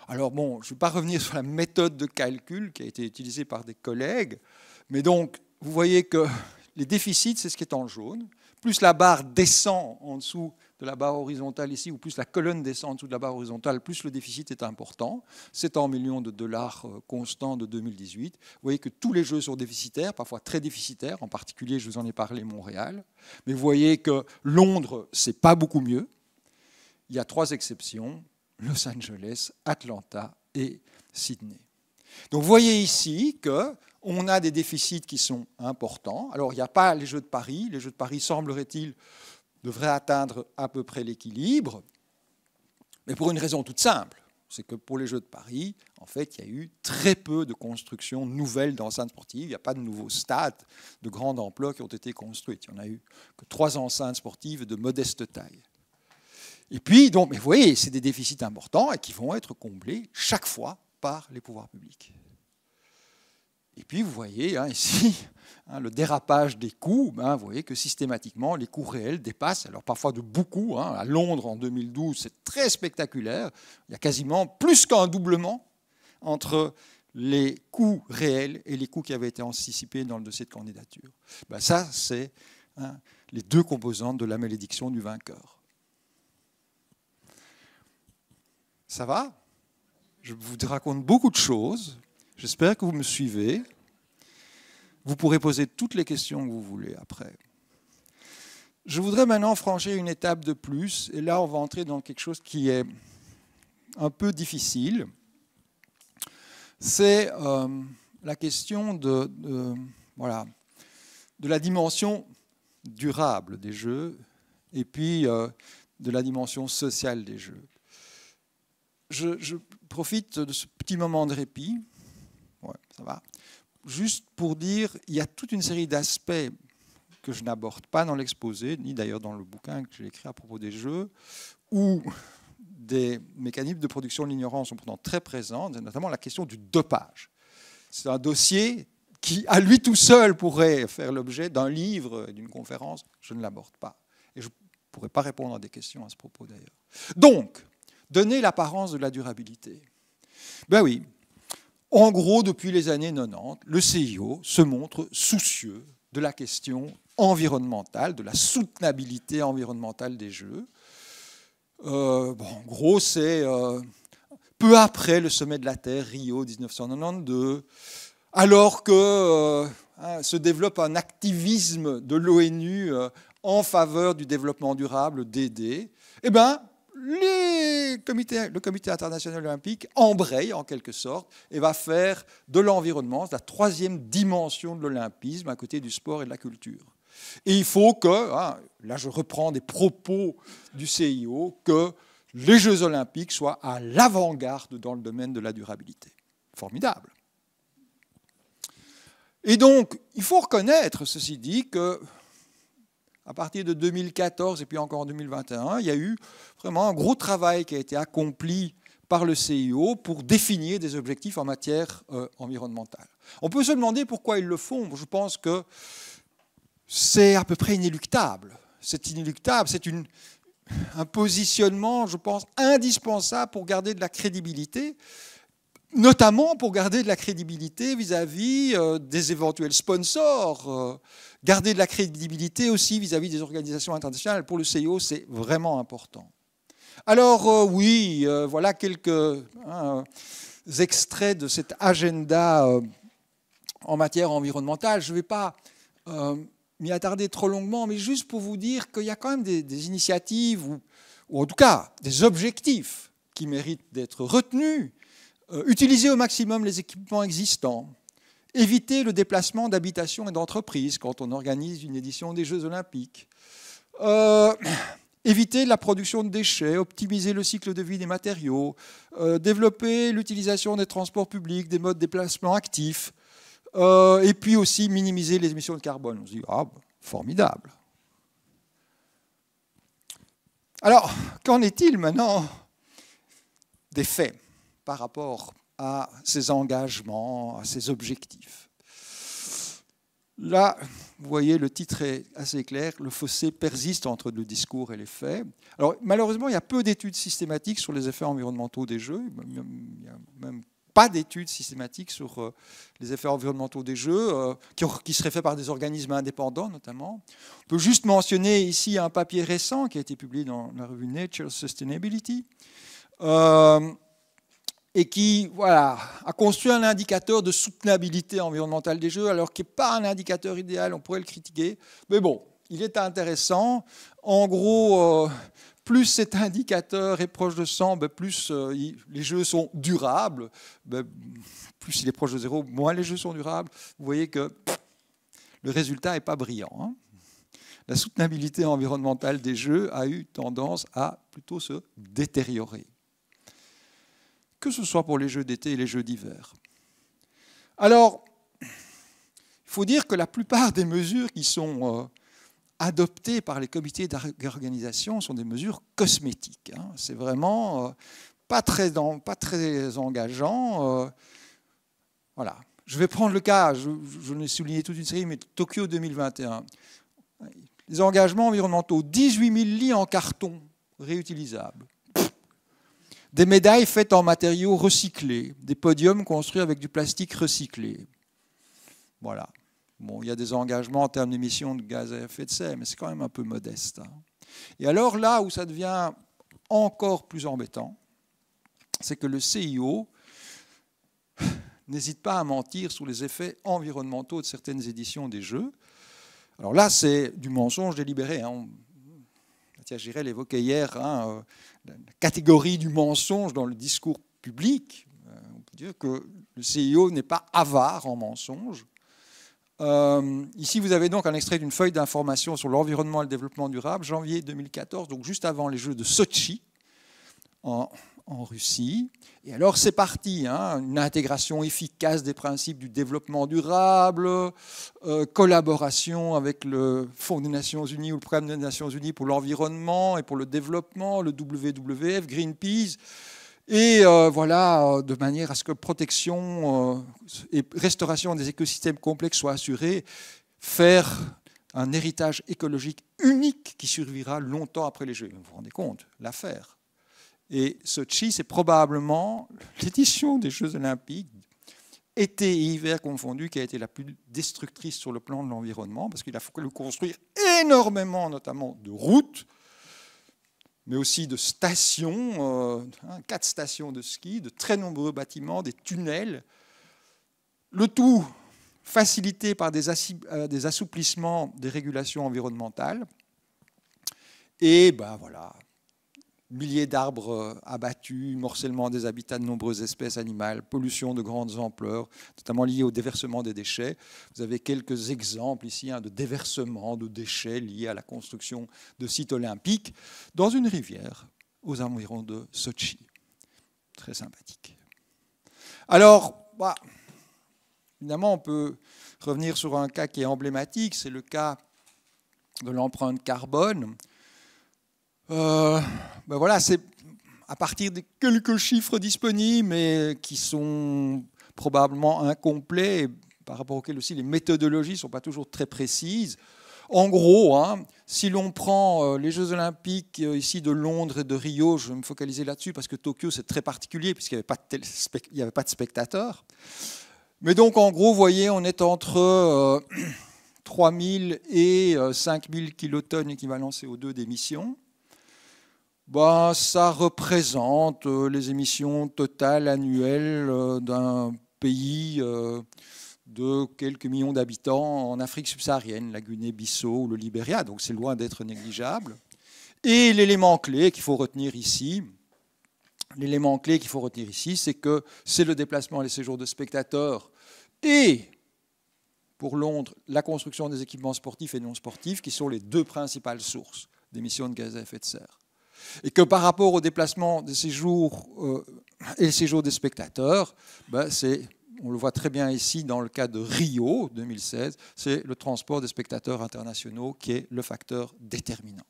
Alors bon, je ne vais pas revenir sur la méthode de calcul qui a été utilisée par des collègues, mais donc, vous voyez que les déficits, c'est ce qui est en jaune. Plus la barre descend en dessous de la barre horizontale ici, ou plus la colonne descend en dessous de la barre horizontale, plus le déficit est important. C'est en millions de dollars constants de 2018. Vous voyez que tous les jeux sont déficitaires, parfois très déficitaires. En particulier, je vous en ai parlé, Montréal. Mais vous voyez que Londres, c'est pas beaucoup mieux. Il y a 3 exceptions, Los Angeles, Atlanta et Sydney. Donc vous voyez ici qu'on a des déficits qui sont importants. Alors il n'y a pas les Jeux de Paris. Les Jeux de Paris, semblerait-il, devraient atteindre à peu près l'équilibre, mais pour une raison toute simple. C'est que pour les Jeux de Paris, en fait, il y a eu très peu de constructions nouvelles d'enceintes sportives. Il n'y a pas de nouveaux stades de grande ampleur qui ont été construits. Il n'y en a eu que 3 enceintes sportives de modeste taille. Et puis, donc, mais vous voyez, c'est des déficits importants et qui vont être comblés chaque fois par les pouvoirs publics. Et puis, vous voyez ici le dérapage des coûts. Vous voyez que systématiquement, les coûts réels dépassent, alors parfois de beaucoup. À Londres, en 2012, c'est très spectaculaire. Il y a quasiment plus qu'un doublement entre les coûts réels et les coûts qui avaient été anticipés dans le dossier de candidature. Ça, c'est les 2 composantes de la malédiction du vainqueur. Ça va? Je vous raconte beaucoup de choses. J'espère que vous me suivez. Vous pourrez poser toutes les questions que vous voulez après. Je voudrais maintenant franchir une étape de plus. Et là, on va entrer dans quelque chose qui est un peu difficile. C'est la question de la dimension durable des jeux et puis de la dimension sociale des jeux. Je profite de ce petit moment de répit, ça va, juste pour dire qu'il y a toute une série d'aspects que je n'aborde pas dans l'exposé, ni d'ailleurs dans le bouquin que j'ai écrit à propos des jeux, où des mécanismes de production de l'ignorance sont pourtant très présents, notamment la question du dopage. C'est un dossier qui, à lui tout seul, pourrait faire l'objet d'un livre et d'une conférence. Je ne l'aborde pas. Et je ne pourrais pas répondre à des questions à ce propos, d'ailleurs. Donc, donner l'apparence de la durabilité. Ben oui, en gros, depuis les années 90, le CIO se montre soucieux de la question environnementale, de la soutenabilité environnementale des jeux. En gros, c'est peu après le sommet de la Terre, Rio 1992, alors que se développe un activisme de l'ONU en faveur du développement durable, DD, le comité international olympique embraye en quelque sorte et va faire de l'environnement la 3e dimension de l'olympisme à côté du sport et de la culture. Et il faut que, là je reprends des propos du CIO, que les Jeux olympiques soient à l'avant-garde dans le domaine de la durabilité. Formidable. Et donc, il faut reconnaître, ceci dit, que à partir de 2014 et puis encore en 2021, il y a eu vraiment un gros travail qui a été accompli par le CIO pour définir des objectifs en matière environnementale. On peut se demander pourquoi ils le font. Je pense que c'est à peu près inéluctable. C'est inéluctable, c'est un positionnement, je pense, indispensable pour garder de la crédibilité, notamment pour garder de la crédibilité vis-à-vis des éventuels sponsors, garder de la crédibilité aussi vis-à-vis des organisations internationales. Pour le CIO, c'est vraiment important. Alors oui, voilà quelques extraits de cet agenda en matière environnementale. Je ne vais pas m'y attarder trop longuement, mais juste pour vous dire qu'il y a quand même des initiatives, ou en tout cas des objectifs qui méritent d'être retenus. Utiliser au maximum les équipements existants, éviter le déplacement d'habitations et d'entreprises quand on organise une édition des Jeux olympiques, éviter la production de déchets, optimiser le cycle de vie des matériaux, développer l'utilisation des transports publics, des modes de déplacement actifs, et puis aussi minimiser les émissions de carbone. On se dit, ah, formidable. Alors, qu'en est-il maintenant des faits par rapport à ces engagements, à ces objectifs? Là, vous voyez, le titre est assez clair, le fossé persiste entre le discours et les faits. Alors, malheureusement, il y a peu d'études systématiques sur les effets environnementaux des Jeux. Il n'y a même pas d'études systématiques sur les effets environnementaux des Jeux, qui seraient faits par des organismes indépendants, notamment. On peut juste mentionner ici un papier récent qui a été publié dans la revue Nature Sustainability, et qui voilà, a construit un indicateur de soutenabilité environnementale des Jeux, alors qu'il n'est pas un indicateur idéal, on pourrait le critiquer. Mais bon, il est intéressant. En gros, plus cet indicateur est proche de 100, plus les Jeux sont durables. Plus il est proche de 0, moins les Jeux sont durables. Vous voyez que le résultat n'est pas brillant. Hein. La soutenabilité environnementale des Jeux a eu tendance à plutôt se détériorer, que ce soit pour les Jeux d'été et les Jeux d'hiver. Alors, il faut dire que la plupart des mesures qui sont adoptées par les comités d'organisation sont des mesures cosmétiques. Hein. C'est vraiment pas très engageant. Voilà. Je vais prendre le cas, je l'ai souligné toute une série, mais Tokyo 2021. Les engagements environnementaux, 18 000 lits en carton réutilisables. Des médailles faites en matériaux recyclés, des podiums construits avec du plastique recyclé. Voilà. Bon, il y a des engagements en termes d'émissions de gaz à effet de serre, mais c'est quand même un peu modeste. Hein. Et alors là où ça devient encore plus embêtant, c'est que le CIO n'hésite pas à mentir sur les effets environnementaux de certaines éditions des Jeux. Alors là, c'est du mensonge délibéré. Hein. Mathias Girel l'évoquait hier, hein, la catégorie du mensonge dans le discours public. On peut dire que le CIO n'est pas avare en mensonges. Ici, vous avez donc un extrait d'une feuille d'information sur l'environnement et le développement durable, janvier 2014, donc juste avant les Jeux de Sotchi, en Russie. Et alors, c'est parti, hein, une intégration efficace des principes du développement durable, collaboration avec le Fonds des Nations Unies ou le Programme des Nations Unies pour l'environnement et pour le développement, le WWF, Greenpeace, et voilà, de manière à ce que protection et restauration des écosystèmes complexes soient assurées, faire un héritage écologique unique qui survivra longtemps après les Jeux. Vous vous rendez compte, l'affaire. Et Sotchi, c'est probablement l'édition des Jeux olympiques, été et hiver confondus, qui a été la plus destructrice sur le plan de l'environnement, parce qu'il a fallu construire énormément, notamment de routes, mais aussi de stations, 4 stations de ski, de très nombreux bâtiments, des tunnels. Le tout facilité par des assouplissements des régulations environnementales. Et ben voilà, milliers d'arbres abattus, morcellement des habitats de nombreuses espèces animales, pollution de grandes ampleurs, notamment liée au déversement des déchets. Vous avez quelques exemples ici de déversement de déchets liés à la construction de sites olympiques dans une rivière aux environs de Sochi. Très sympathique. Alors, évidemment, on peut revenir sur un cas qui est emblématique, c'est le cas de l'empreinte carbone. Voilà, c'est à partir de quelques chiffres disponibles, mais qui sont probablement incomplets, par rapport auxquels aussi les méthodologies ne sont pas toujours très précises. En gros, si l'on prend les Jeux Olympiques ici de Londres et de Rio, je vais me focaliser là-dessus parce que Tokyo, c'est très particulier puisqu'il n'y avait pas de spectateurs. Mais donc, en gros, vous voyez, on est entre 3000 et 5000 kilotonnes équivalent CO2 d'émissions. Ça représente les émissions totales annuelles d'un pays de quelques millions d'habitants en Afrique subsaharienne, la Guinée-Bissau ou le Libéria, donc c'est loin d'être négligeable. Et l'élément clé qu'il faut retenir ici, c'est que c'est le déplacement et les séjours de spectateurs et, pour Londres, la construction des équipements sportifs et non sportifs qui sont les deux principales sources d'émissions de gaz à effet de serre. Et que par rapport au déplacement des séjours et les séjours des spectateurs, on le voit très bien ici dans le cas de Rio 2016, c'est le transport des spectateurs internationaux qui est le facteur déterminant.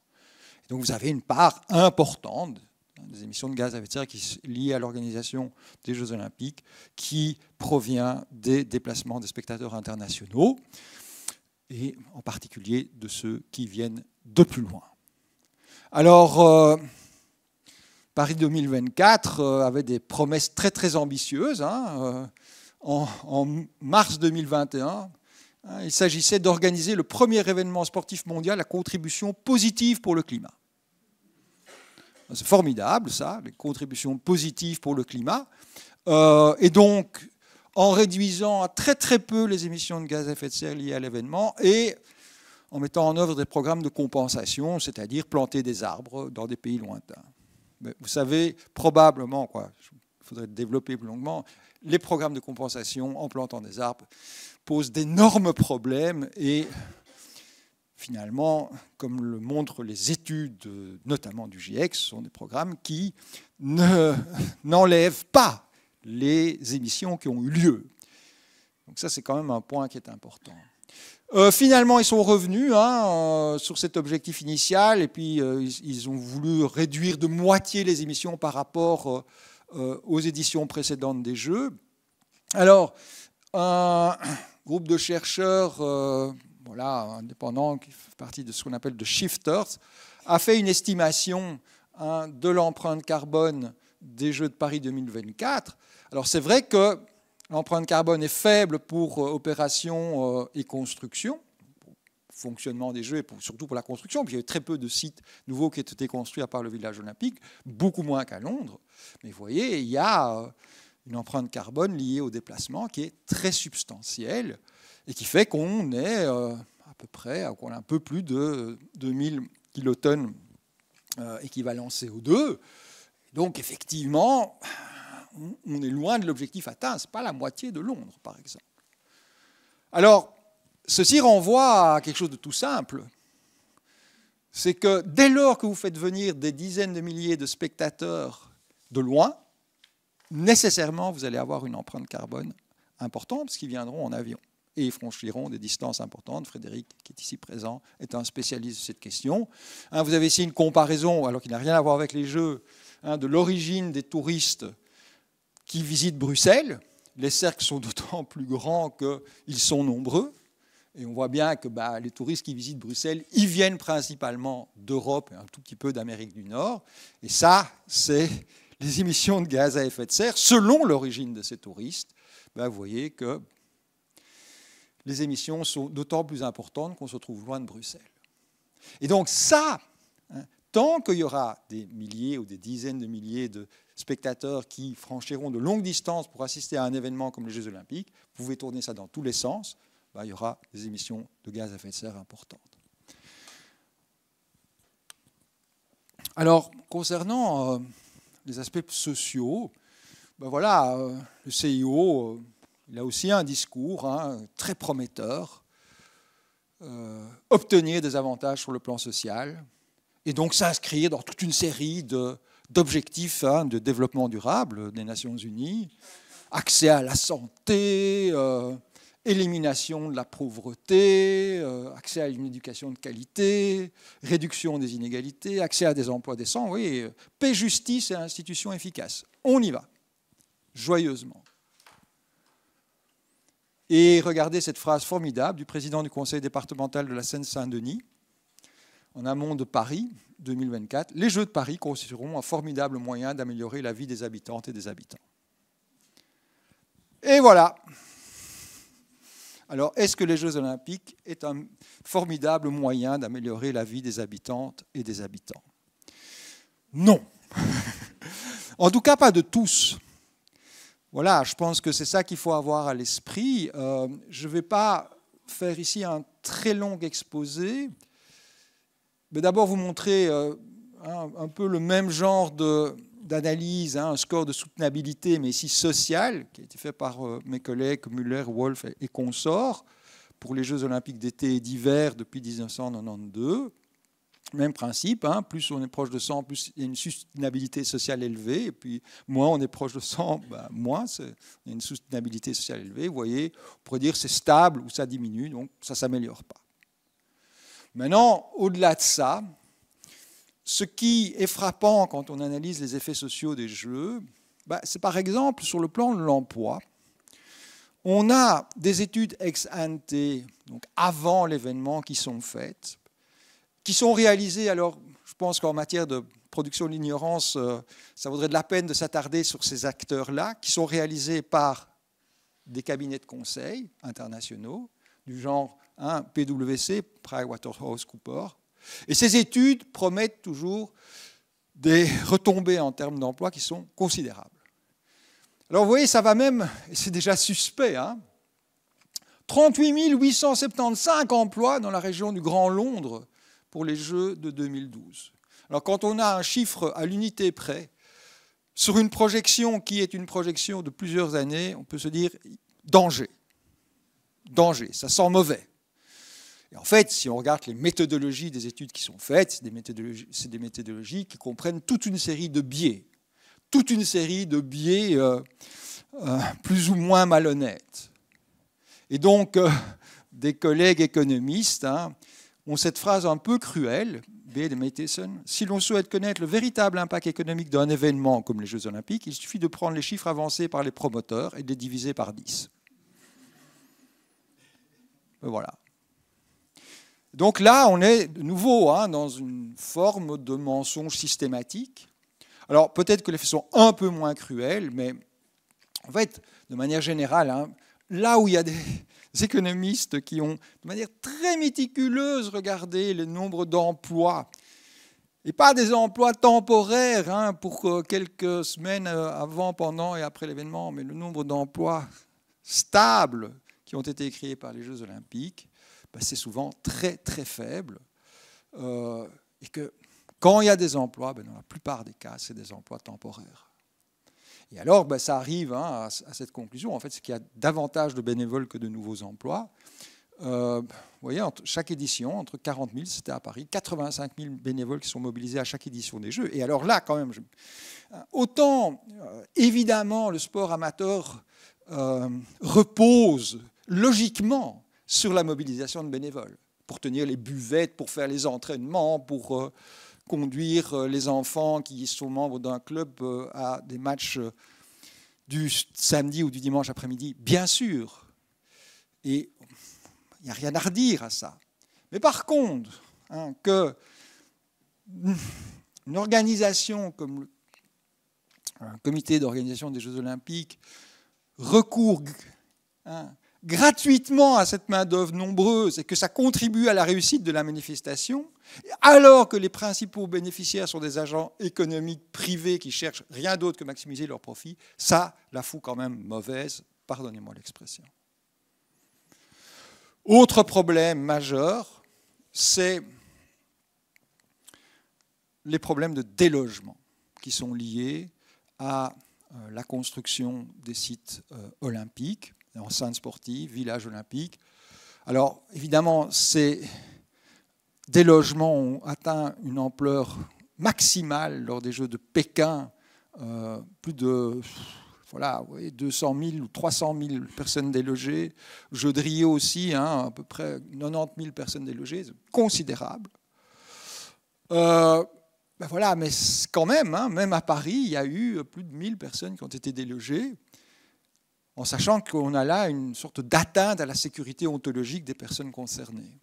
Et donc vous avez une part importante des émissions de gaz à effet de serre qui est liée à l'organisation des Jeux Olympiques qui provient des déplacements des spectateurs internationaux et en particulier de ceux qui viennent de plus loin. Alors, Paris 2024 avait des promesses très très ambitieuses. En mars 2021, il s'agissait d'organiser le premier événement sportif mondial à contribution positive pour le climat. C'est formidable, ça, les contributions positives pour le climat. Et donc, en réduisant à très très peu les émissions de gaz à effet de serre liées à l'événement et en mettant en œuvre des programmes de compensation, c'est-à-dire planter des arbres dans des pays lointains. Mais vous savez probablement, il faudrait développer plus longuement, les programmes de compensation en plantant des arbres posent d'énormes problèmes et finalement, comme le montrent les études, notamment du GIEC, ce sont des programmes qui n'enlèvent pas les émissions qui ont eu lieu. Donc ça, c'est quand même un point qui est important. Finalement, ils sont revenus sur cet objectif initial et puis ils ont voulu réduire de moitié les émissions par rapport aux éditions précédentes des Jeux. Alors, un groupe de chercheurs indépendants qui fait partie de ce qu'on appelle de shifters a fait une estimation de l'empreinte carbone des Jeux de Paris 2024. Alors, c'est vrai que l'empreinte carbone est faible pour opération et construction, pour fonctionnement des Jeux et surtout pour la construction. Puis il y a eu très peu de sites nouveaux qui ont été construits à part le village olympique, beaucoup moins qu'à Londres. Mais vous voyez, il y a une empreinte carbone liée au déplacement qui est très substantielle et qui fait qu'on est qu'on a un peu plus de 2000 kilotonnes équivalent CO2. Donc effectivement, on est loin de l'objectif atteint. Ce n'est pas la moitié de Londres, par exemple. Alors, ceci renvoie à quelque chose de tout simple. C'est que dès lors que vous faites venir des dizaines de milliers de spectateurs de loin, nécessairement, vous allez avoir une empreinte carbone importante, parce qu'ils viendront en avion et ils franchiront des distances importantes. Frédéric, qui est ici présent, est un spécialiste de cette question. Vous avez ici une comparaison, alors qu'il n'a rien à voir avec les Jeux, de l'origine des touristes qui visitent Bruxelles. Les cercles sont d'autant plus grands qu'ils sont nombreux. Et on voit bien que les touristes qui visitent Bruxelles, ils viennent principalement d'Europe et un tout petit peu d'Amérique du Nord. Et ça, c'est les émissions de gaz à effet de serre. Selon l'origine de ces touristes, vous voyez que les émissions sont d'autant plus importantes qu'on se trouve loin de Bruxelles. Et donc ça, tant qu'il y aura des milliers ou des dizaines de milliers de spectateurs qui franchiront de longues distances pour assister à un événement comme les Jeux Olympiques, vous pouvez tourner ça dans tous les sens, il y aura des émissions de gaz à effet de serre importantes. Alors, concernant les aspects sociaux, le CIO, il a aussi un discours très prometteur, obtenir des avantages sur le plan social, et donc s'inscrire dans toute une série d'objectifs de développement durable des Nations Unies, accès à la santé, élimination de la pauvreté, accès à une éducation de qualité, réduction des inégalités, accès à des emplois décents, oui, paix, justice et institutions efficaces. On y va, joyeusement. Et regardez cette phrase formidable du président du conseil départemental de la Seine-Saint-Denis, en amont de Paris, 2024, les Jeux de Paris constitueront un formidable moyen d'améliorer la vie des habitantes et des habitants. Et voilà. Alors, est-ce que les Jeux olympiques est un formidable moyen d'améliorer la vie des habitantes et des habitants? Non. En tout cas, pas de tous. Voilà, je pense que c'est ça qu'il faut avoir à l'esprit. Je ne vais pas faire ici un très long exposé, mais d'abord vous montrer un peu le même genre d'analyse, un score de soutenabilité, mais ici social, qui a été fait par mes collègues Müller, Wolf et consorts pour les Jeux olympiques d'été et d'hiver depuis 1992. Même principe, plus on est proche de 100, plus il y a une soutenabilité sociale élevée, et puis moins on est proche de 100, moins il y a une soutenabilité sociale élevée. Vous voyez, on pourrait dire c'est stable ou ça diminue, donc ça ne s'améliore pas. Maintenant, au-delà de ça, ce qui est frappant quand on analyse les effets sociaux des Jeux, c'est par exemple sur le plan de l'emploi. On a des études ex ante, donc avant l'événement, qui sont faites, qui sont réalisées. Alors, je pense qu'en matière de production de l'ignorance, ça vaudrait de la peine de s'attarder sur ces acteurs-là, qui sont réalisés par des cabinets de conseil internationaux, du genre PwC, PricewaterhouseCoopers. Et ces études promettent toujours des retombées en termes d'emploi qui sont considérables. Alors vous voyez, ça va même, et c'est déjà suspect, 38 875 emplois dans la région du Grand Londres pour les Jeux de 2012. Alors quand on a un chiffre à l'unité près, sur une projection qui est une projection de plusieurs années, on peut se dire danger. Danger, ça sent mauvais. Et en fait, si on regarde les méthodologies des études qui sont faites, c'est des méthodologies qui comprennent toute une série de biais. Toute une série de biais plus ou moins malhonnêtes. Et donc, des collègues économistes ont cette phrase un peu cruelle, B. de Matheson, si l'on souhaite connaître le véritable impact économique d'un événement comme les Jeux olympiques, il suffit de prendre les chiffres avancés par les promoteurs et de les diviser par 10. Voilà. Donc là, on est de nouveau dans une forme de mensonge systématique. Alors peut-être que les faits sont un peu moins cruels, mais en fait, de manière générale, là où il y a des économistes qui ont, de manière très méticuleuse, regardé le nombre d'emplois, et pas des emplois temporaires pour quelques semaines avant, pendant et après l'événement, mais le nombre d'emplois stables qui ont été créés par les Jeux olympiques, c'est souvent très très faible. Et que quand il y a des emplois, dans la plupart des cas, c'est des emplois temporaires. Et alors, ça arrive à cette conclusion, en fait, c'est qu'il y a davantage de bénévoles que de nouveaux emplois. Vous voyez, chaque édition, entre 40 000, c'était à Paris, 85 000 bénévoles qui sont mobilisés à chaque édition des Jeux. Et alors là, quand même, autant, évidemment, le sport amateur repose logiquement sur la mobilisation de bénévoles, pour tenir les buvettes, pour faire les entraînements, pour conduire les enfants qui sont membres d'un club à des matchs du samedi ou du dimanche après-midi, bien sûr. Et il n'y a rien à redire à ça. Mais par contre, que une organisation comme un comité d'organisation des Jeux olympiques recourt gratuitement à cette main-d'œuvre nombreuse et que ça contribue à la réussite de la manifestation, alors que les principaux bénéficiaires sont des agents économiques privés qui cherchent rien d'autre que maximiser leurs profits, ça la fout quand même mauvaise, pardonnez-moi l'expression. Autre problème majeur, c'est les problèmes de délogement qui sont liés à la construction des sites olympiques, enceintes sportives, villages olympiques. Alors, évidemment, ces délogements ont atteint une ampleur maximale lors des Jeux de Pékin, plus de 200 000 ou 300 000 personnes délogées. Jeux de Rio aussi, à peu près 90 000 personnes délogées, c'est considérable. Voilà, mais quand même, même à Paris, il y a eu plus de 1000 personnes qui ont été délogées, en sachant qu'on a là une sorte d'atteinte à la sécurité ontologique des personnes concernées.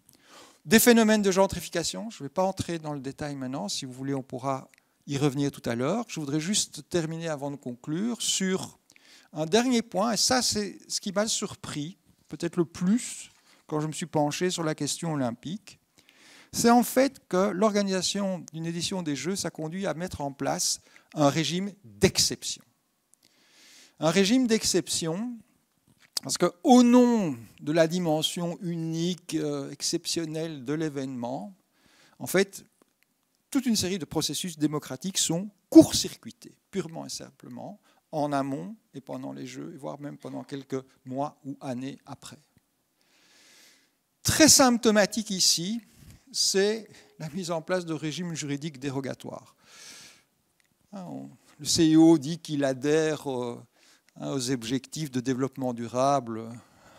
Des phénomènes de gentrification, je ne vais pas entrer dans le détail maintenant, si vous voulez on pourra y revenir tout à l'heure. Je voudrais juste terminer avant de conclure sur un dernier point, et ça c'est ce qui m'a surpris, peut-être le plus, quand je me suis penché sur la question olympique, c'est en fait que l'organisation d'une édition des Jeux, ça conduit à mettre en place un régime d'exception. Un régime d'exception, parce qu'au nom de la dimension unique, exceptionnelle de l'événement, en fait, toute une série de processus démocratiques sont court-circuités, purement et simplement, en amont et pendant les Jeux, voire même pendant quelques mois ou années après. Très symptomatique ici, c'est la mise en place de régimes juridiques dérogatoires. Le CIO dit qu'il adhère aux objectifs de développement durable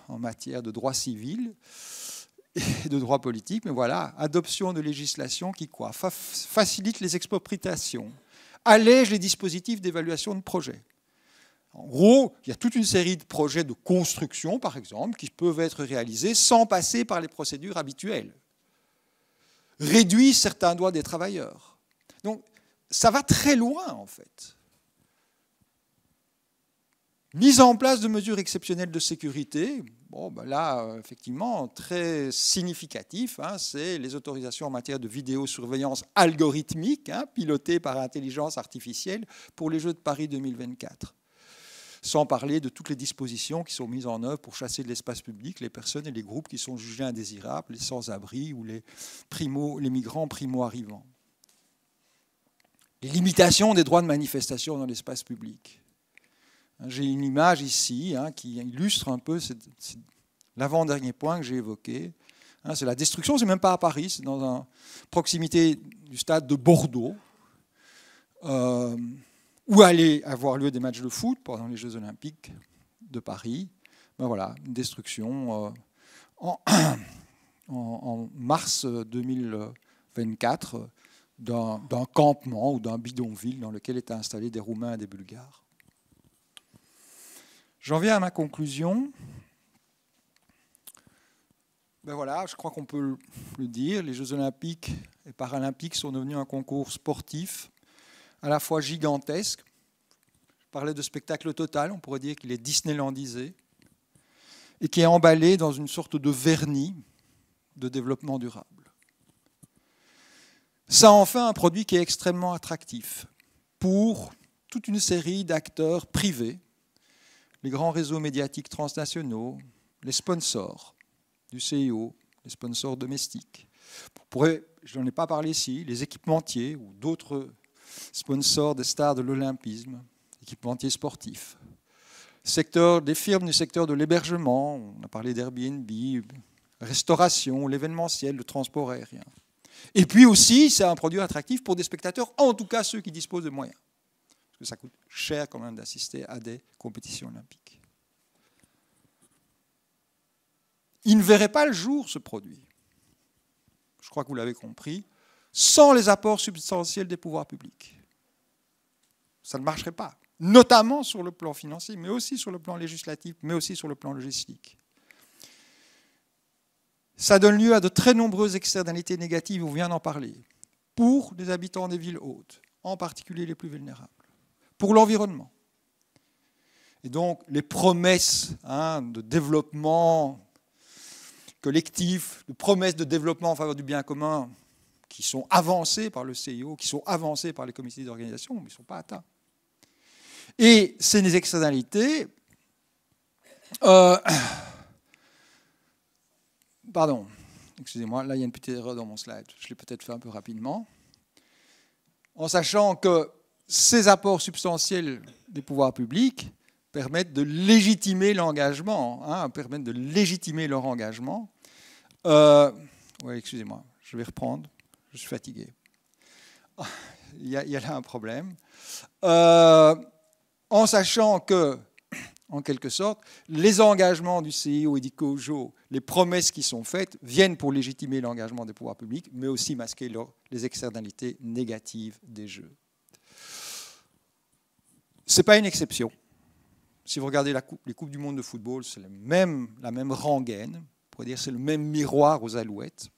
en matière de droit civil et de droit politique, mais voilà, adoption de législation qui quoi facilite les expropriations, allège les dispositifs d'évaluation de projets. En gros, il y a toute une série de projets de construction, par exemple, qui peuvent être réalisés sans passer par les procédures habituelles. Réduit certains droits des travailleurs. Donc, ça va très loin, en fait. Mise en place de mesures exceptionnelles de sécurité, là, effectivement, très significatif, c'est les autorisations en matière de vidéosurveillance algorithmique, pilotée par intelligence artificielle pour les Jeux de Paris 2024. Sans parler de toutes les dispositions qui sont mises en œuvre pour chasser de l'espace public les personnes et les groupes qui sont jugés indésirables, les sans-abri ou les migrants primo-arrivants. Les limitations des droits de manifestation dans l'espace public. J'ai une image ici qui illustre un peu l'avant-dernier point que j'ai évoqué. C'est la destruction, c'est même pas à Paris, c'est dans la proximité du stade de Bordeaux, où allaient avoir lieu des matchs de foot pendant les Jeux Olympiques de Paris. Voilà, une destruction en mars 2024 d'un campement ou d'un bidonville dans lequel étaient installés des Roumains et des Bulgares. J'en viens à ma conclusion. Voilà, je crois qu'on peut le dire, les Jeux Olympiques et Paralympiques sont devenus un concours sportif à la fois gigantesque. Je parlais de spectacle total, on pourrait dire qu'il est disneylandisé, et qui est emballé dans une sorte de vernis de développement durable. Ça en fait un produit qui est extrêmement attractif pour toute une série d'acteurs privés, les grands réseaux médiatiques transnationaux, les sponsors du CIO, les sponsors domestiques. Je n'en ai pas parlé ici, les équipementiers ou d'autres sponsors des stars de l'olympisme, équipementiers sportifs. Des firmes du secteur de l'hébergement, on a parlé d'Airbnb, restauration, l'événementiel, le transport aérien. Et puis aussi, c'est un produit attractif pour des spectateurs, en tout cas ceux qui disposent de moyens. Parce que ça coûte cher quand même d'assister à des compétitions olympiques. Il ne verrait pas le jour, ce produit. Je crois que vous l'avez compris, sans les apports substantiels des pouvoirs publics. Ça ne marcherait pas, notamment sur le plan financier, mais aussi sur le plan législatif, mais aussi sur le plan logistique. Ça donne lieu à de très nombreuses externalités négatives, on vient d'en parler, pour les habitants des villes hautes, en particulier les plus vulnérables, pour l'environnement. Et donc, les promesses de développement collectif, de promesses de développement en faveur du bien commun, qui sont avancés par le CIO, qui sont avancés par les comités d'organisation, mais ils ne sont pas atteints. Et ces externalités, pardon, excusez-moi, là il y a une petite erreur dans mon slide, je l'ai peut-être fait un peu rapidement. En sachant que ces apports substantiels des pouvoirs publics permettent de légitimer l'engagement, permettent de légitimer leur engagement. Oui, excusez-moi, je vais reprendre. Je suis fatigué. il y a là un problème. En sachant que, en quelque sorte, les engagements du CIO et du COJO, les promesses qui sont faites, viennent pour légitimer l'engagement des pouvoirs publics, mais aussi masquer les externalités négatives des jeux. Ce n'est pas une exception. Si vous regardez les Coupes du monde de football, c'est la même rengaine. On pourrait dire que c'est le même miroir aux Alouettes.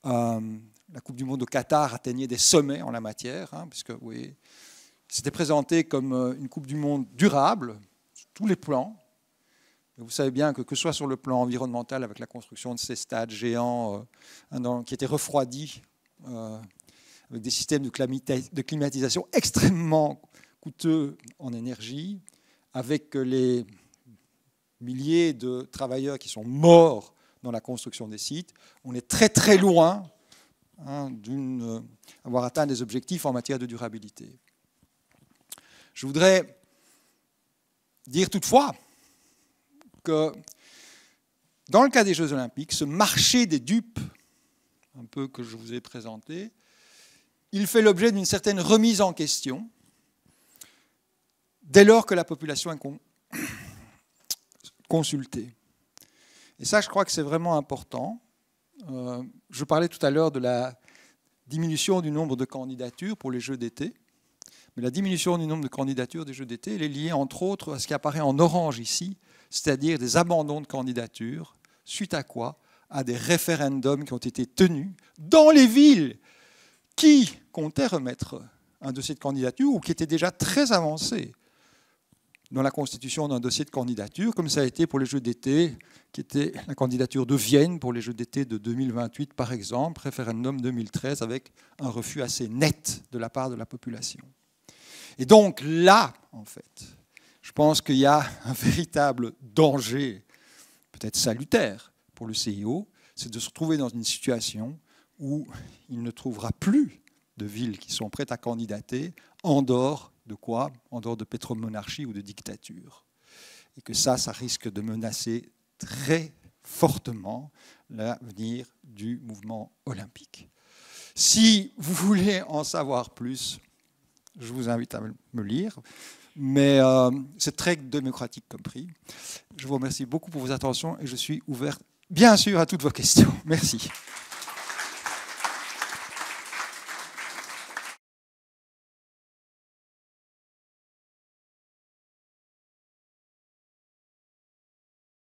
La Coupe du monde au Qatar atteignait des sommets en la matière, puisque oui, c'était présenté comme une Coupe du monde durable, sur tous les plans. Et vous savez bien que ce soit sur le plan environnemental, avec la construction de ces stades géants qui étaient refroidis, avec des systèmes de climatisation extrêmement coûteux en énergie, avec les milliers de travailleurs qui sont morts dans la construction des sites, on est très très loin d'avoir atteint des objectifs en matière de durabilité. Je voudrais dire toutefois que dans le cas des Jeux Olympiques, ce marché des dupes, un peu que je vous ai présenté, il fait l'objet d'une certaine remise en question dès lors que la population est consultée. Et ça, je crois que c'est vraiment important. Je parlais tout à l'heure de la diminution du nombre de candidatures pour les Jeux d'été. Mais la diminution du nombre de candidatures des Jeux d'été, elle est liée entre autres à ce qui apparaît en orange ici, c'est-à-dire des abandons de candidatures, suite à quoi? À des référendums qui ont été tenus dans les villes qui comptaient remettre un dossier de candidature ou qui étaient déjà très avancés dans la constitution d'un dossier de candidature, comme ça a été pour les Jeux d'été, qui était la candidature de Vienne pour les Jeux d'été de 2028, par exemple, référendum 2013, avec un refus assez net de la part de la population. Et donc là, en fait, je pense qu'il y a un véritable danger, peut-être salutaire, pour le CIO, c'est de se retrouver dans une situation où il ne trouvera plus de villes qui sont prêtes à candidater en dehors de quoi? En dehors de pétromonarchie ou de dictature. Et que ça risque de menacer très fortement l'avenir du mouvement olympique. Si vous voulez en savoir plus, je vous invite à me lire, mais c'est très démocratique comme prix. Je vous remercie beaucoup pour vos attentions et je suis ouvert, bien sûr, à toutes vos questions. Merci.